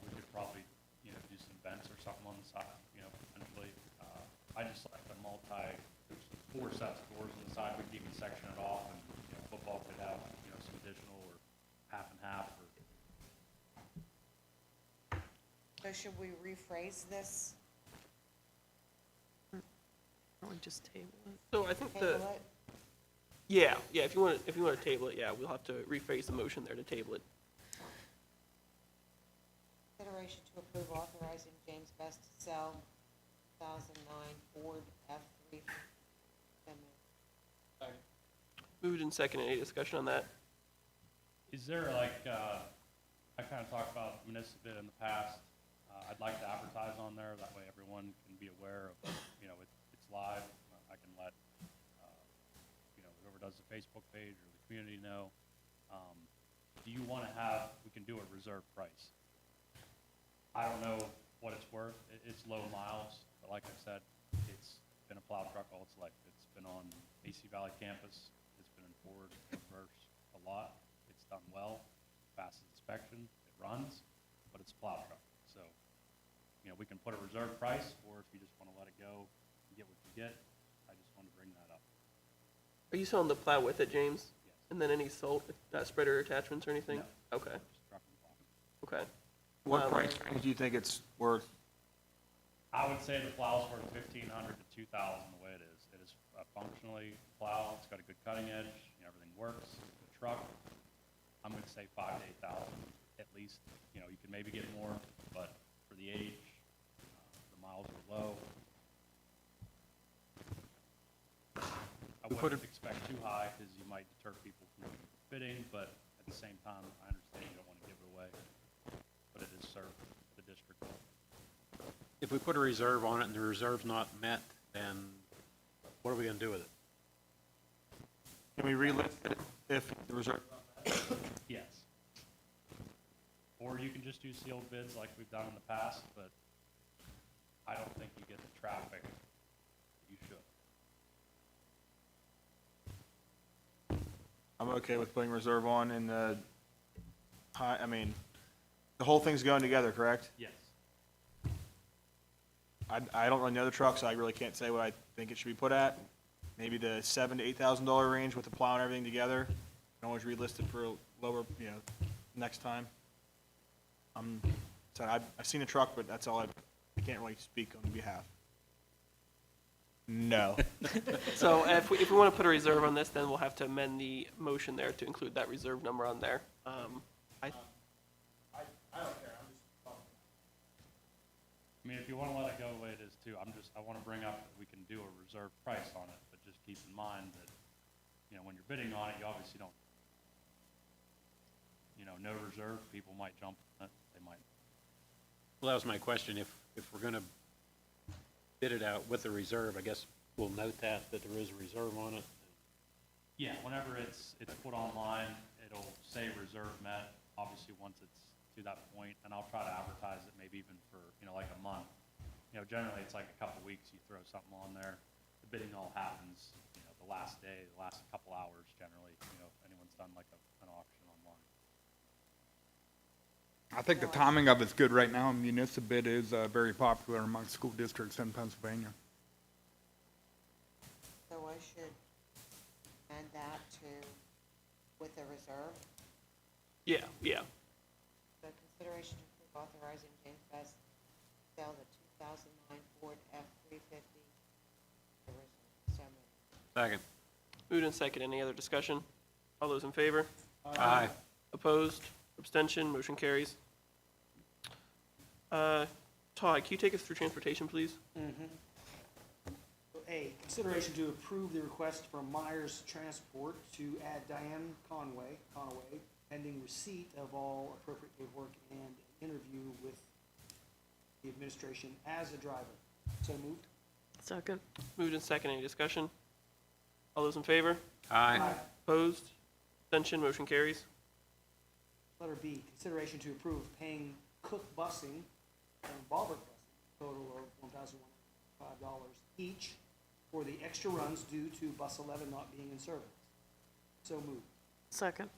We could probably, you know, do some vents or something on the side, you know, potentially. I just like the there's 4 sets of doors on the side, we can section it off, and, you know, football could have, you know, some additional, or half and half, or, So should we rephrase this? Or just table it. So I think Table the, it? yeah, if you want to table it, yeah, we'll have to rephrase the motion there to table it. Consideration to approve authorizing James Best to sell 2009 Ford F-350. Moved and seconded. Any discussion on that? is there like, I kind of talked about municipal in the past. I'd like to advertise on there, that way everyone can be aware of, you know, it's live. I can let, you know, whoever does the Facebook page or the community know. Do you want to have, we can do a reserve price. I don't know what it's worth. It's low miles, but like I said, it's been a plow truck all its life. It's been on AC Valley campus. It's been in Ford, Reverse a lot. It's done well, passes inspection, it runs, but it's a plow truck. So, you know, we can put a reserve price, or if you just want to let it go and get what you get, I just want to bring that up. Are you selling the plow with it, James? Yes. And then any spreader attachments or anything? No. Okay, Just truck and plow. okay. What price range do you think it's worth? I would say the plow's worth $1,500 to $2,000 the way it is. It is a functionally plow. It's got a good cutting edge. You know, everything works. The truck, I'm going to say $5,000 to $8,000 at least. You know, you can maybe get more, but for the age, the miles are low. I wouldn't expect too high because you might deter people from bidding, but at the same time, I understand you don't want to give it away. But it is served the district. If we put a reserve on it and the reserve's not met, then what are we gonna do with it? Can we relist it if the reserve? Yes. Or you can just do sealed bids like we've done in the past, but I don't think you get the traffic you should. I'm okay with putting reserve on in the high, I mean, the whole thing's going together, correct? Yes. I don't really know the truck, so I really can't say what I think it should be put at. Maybe the $7,000 to $8,000 range with the plow and everything together. Can always relist it for a lower, you know, next time. So I've seen the truck, but that's all I can't really speak on behalf. No. So if we want to put a reserve on this, then we'll have to amend the motion there to include that reserve number on there. I don't care, I'm just talking. I mean, if you wanna let it go the way it is too, I wanna bring up that we can do a reserve price on it, but just keep in mind that, you know, when you're bidding on it, you obviously don't, you know, no reserve, people might jump on it, they might. Well, that was my question. If we're gonna bid it out with a reserve, I guess we'll note that there is a reserve on it. Yeah, whenever it's put online, it'll say reserve met, obviously, once it's to that point, and I'll try to advertise it maybe even for, you know, like a month. You know, generally, it's like a couple weeks, you throw something on there. The bidding all happens, you know, the last day, the last couple hours, generally, you know, if anyone's done like an auction online. I think the timing of it's good right now. Municipal bid is very popular among school districts in Pennsylvania. So I should add that to, with a reserve? Yeah, yeah. The consideration to approve authorizing James Best to sell the 2009 Ford F-350. So moved. Second. Moved and second. Any other discussion? All those in favor? Aye. Opposed? Abstention? Motion carries. Todd, can you take us through transportation, please? A, consideration to approve the request from Myers Transport to add Diane Conway, pending receipt of all appropriate paperwork and interview with the administration as a driver. So moved. Second. Moved and second, any discussion? All those in favor? Aye. Opposed? Abstention, motion carries. Letter B, consideration to approve paying Cook Busing and Bobber Busing, total of $1,105 each for the extra runs due to bus 11 not being in service. So moved. Second.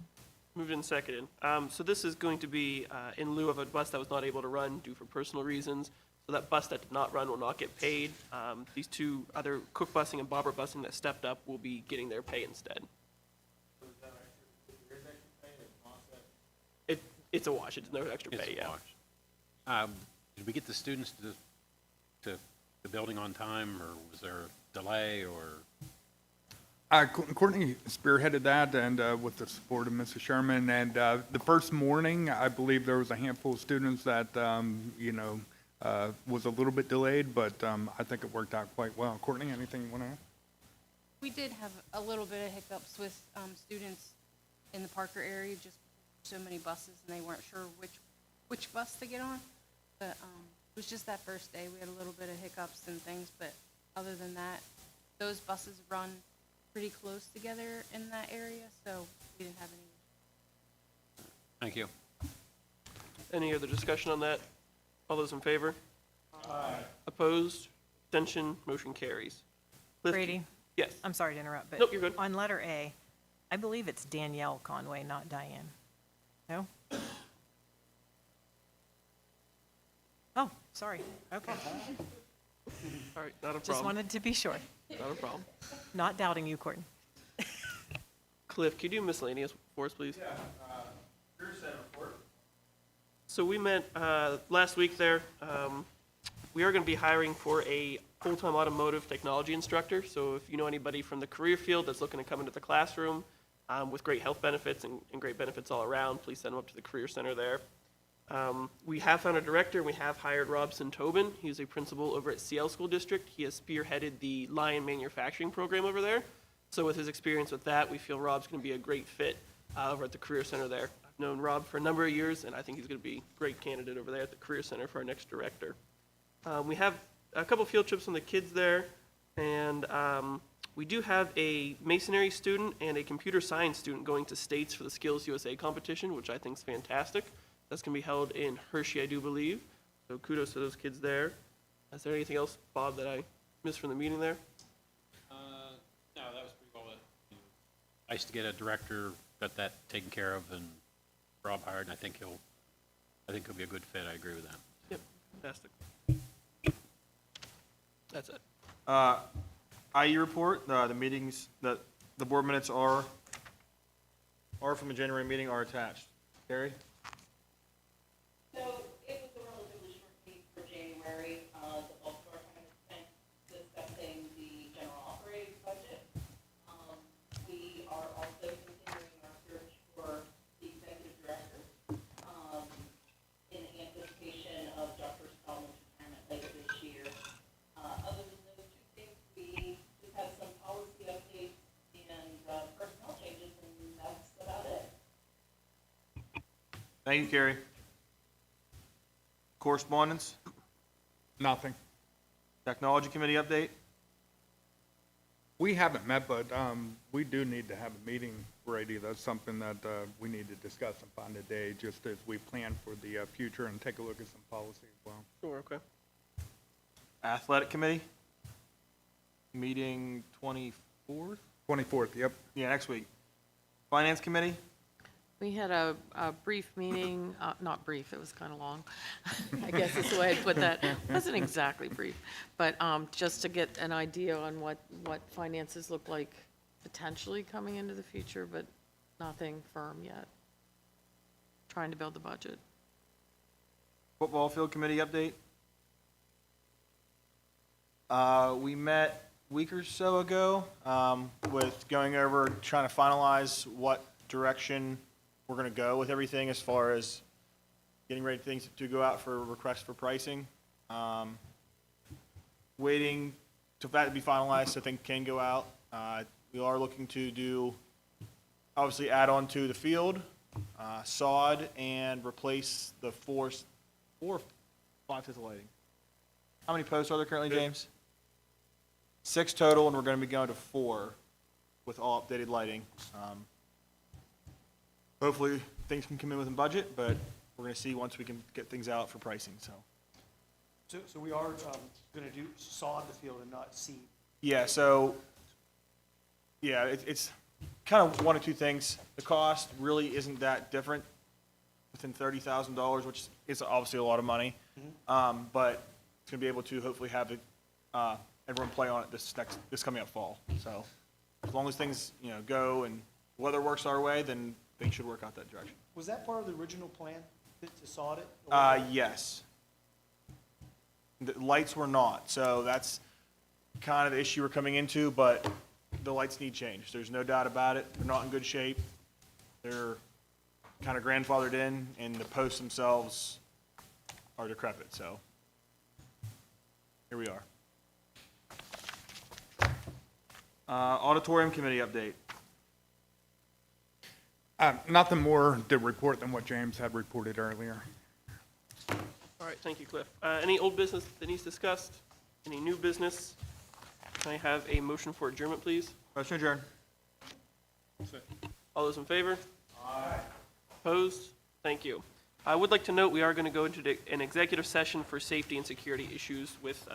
Moved and seconded. So this is going to be in lieu of a bus that was not able to run due for personal reasons. So that bus that did not run will not get paid. These two other Cook Busing and Bobber Busing that stepped up will be getting their pay instead. It's a wash. It's no extra It's pay, a yeah. wash. Did we get the students to the building on time, or was there a delay, or? Courtney spearheaded that, and with the support of Mrs. Sherman. And the first morning, I believe there was a handful of students that, was a little bit delayed, but I think it worked out quite well. Courtney, anything you want to add? We did have a little bit of hiccups with students in the Parker area, just so many buses, and they weren't sure which bus to get on. But it was just that first day, we had a little bit of hiccups and things, but other than that, those buses run pretty close together in that area, so we didn't have any. Thank you. Any other discussion on that? All those in favor? Aye. Opposed? Abstention? Motion carries. Cliff, Brady? Yes. I'm sorry to interrupt, but. Nope, you're good. On letter A, I believe it's Danielle Conway, not Diane. No? Oh, sorry. Okay. All right, not a Just problem. wanted to be sure. Not a problem. Not doubting you, Courtney. Cliff, can you do miscellaneous for us, please? Yeah, Career Center report. So we met last week there. We are going to be hiring for a full-time automotive technology instructor. So if you know anybody from the career field that's looking to come into the classroom with great health benefits and great benefits all around, please send them up to the Career Center there. We have found a director, and we have hired Robson Tobin. He's a principal over at CL School District. He has spearheaded the Lion Manufacturing Program over there. So with his experience with that, we feel Rob's going to be a great fit over at the Career Center there. I've known Rob for a number of years, and I think he's going to be a great candidate over there at the Career Center for our next director. We have a couple field trips on the kids there, and we do have a masonry student and a computer science student going to states for the Skills USA competition, which I think is fantastic. That's going to be held in Hershey, I do believe. So kudos to those kids there. Is there anything else, Bob, that I missed from the meeting there? No, that was pretty well it. Nice to get a director, got that taken care of, and Rob hired, and I think he'll be a good fit. I agree with that. Yep, fantastic. That's it. IE report, the meetings, that the board minutes are from the January meeting are attached. Carrie? So it was a relatively short meeting for January. The bulk of our time was spent discussing the general operating budget. We are also continuing our search for the executive director in anticipation of Dr. Spellman's retirement later this year. Other than those two things, we just have some policy updates and personnel changes, and that's about it. Thank you, Carrie. Correspondence? Nothing. Technology Committee update? We haven't met, but we do need to have a meeting, Brady. That's something that we need to discuss and find a day, just as we plan for the future and take a look at some policy as well. Sure, okay. Athletic Committee? Meeting 24th? 24th, yep. Yeah, next week. Finance Committee? We had a brief meeting, not brief, it was kind of long. I guess is the way I'd put that. It wasn't exactly brief, but just to get an idea on what finances look like potentially coming into the future, but nothing firm yet. Trying to build the budget. Football Field Committee update? We met a week or so ago with going over, trying to finalize what direction we're going to go with everything as far as getting ready things to go out for requests for pricing. Waiting to that to be finalized, so things can go out. We are looking to do, obviously add on to the field, sod, and replace the four or five sets of lighting. How many posts are there currently, James? 6 total, and we're gonna be going to 4 with all updated lighting. Hopefully, things can come in within budget, but we're gonna see once we can get things out for pricing, so. So we are gonna do sod the field and not seed. Yeah, so, yeah, it's kind of one of two things. The cost really isn't that different, within $30,000, which is obviously a lot of money. But it's gonna be able to hopefully have it, everyone play on it this coming up fall. So as long as things, go and weather works our way, then things should work out that direction. Was that part of the original plan, to sod it? Or- Yes. The lights were not, so that's kind of the issue we're coming into, but the lights need change. There's no doubt about it. They're not in good shape. They're kind of grandfathered in, and the posts themselves are decrepit, so here we are. Auditorium committee update. Nothing more to report than what James had reported earlier. All right, thank you, Cliff. Any old business that needs discussed? Any new business? Can I have a motion for adjournment, please? Motion adjourned. All those in favor? Aye. Opposed? Thank you. I would like to note we are going to go into an executive session for safety and security issues with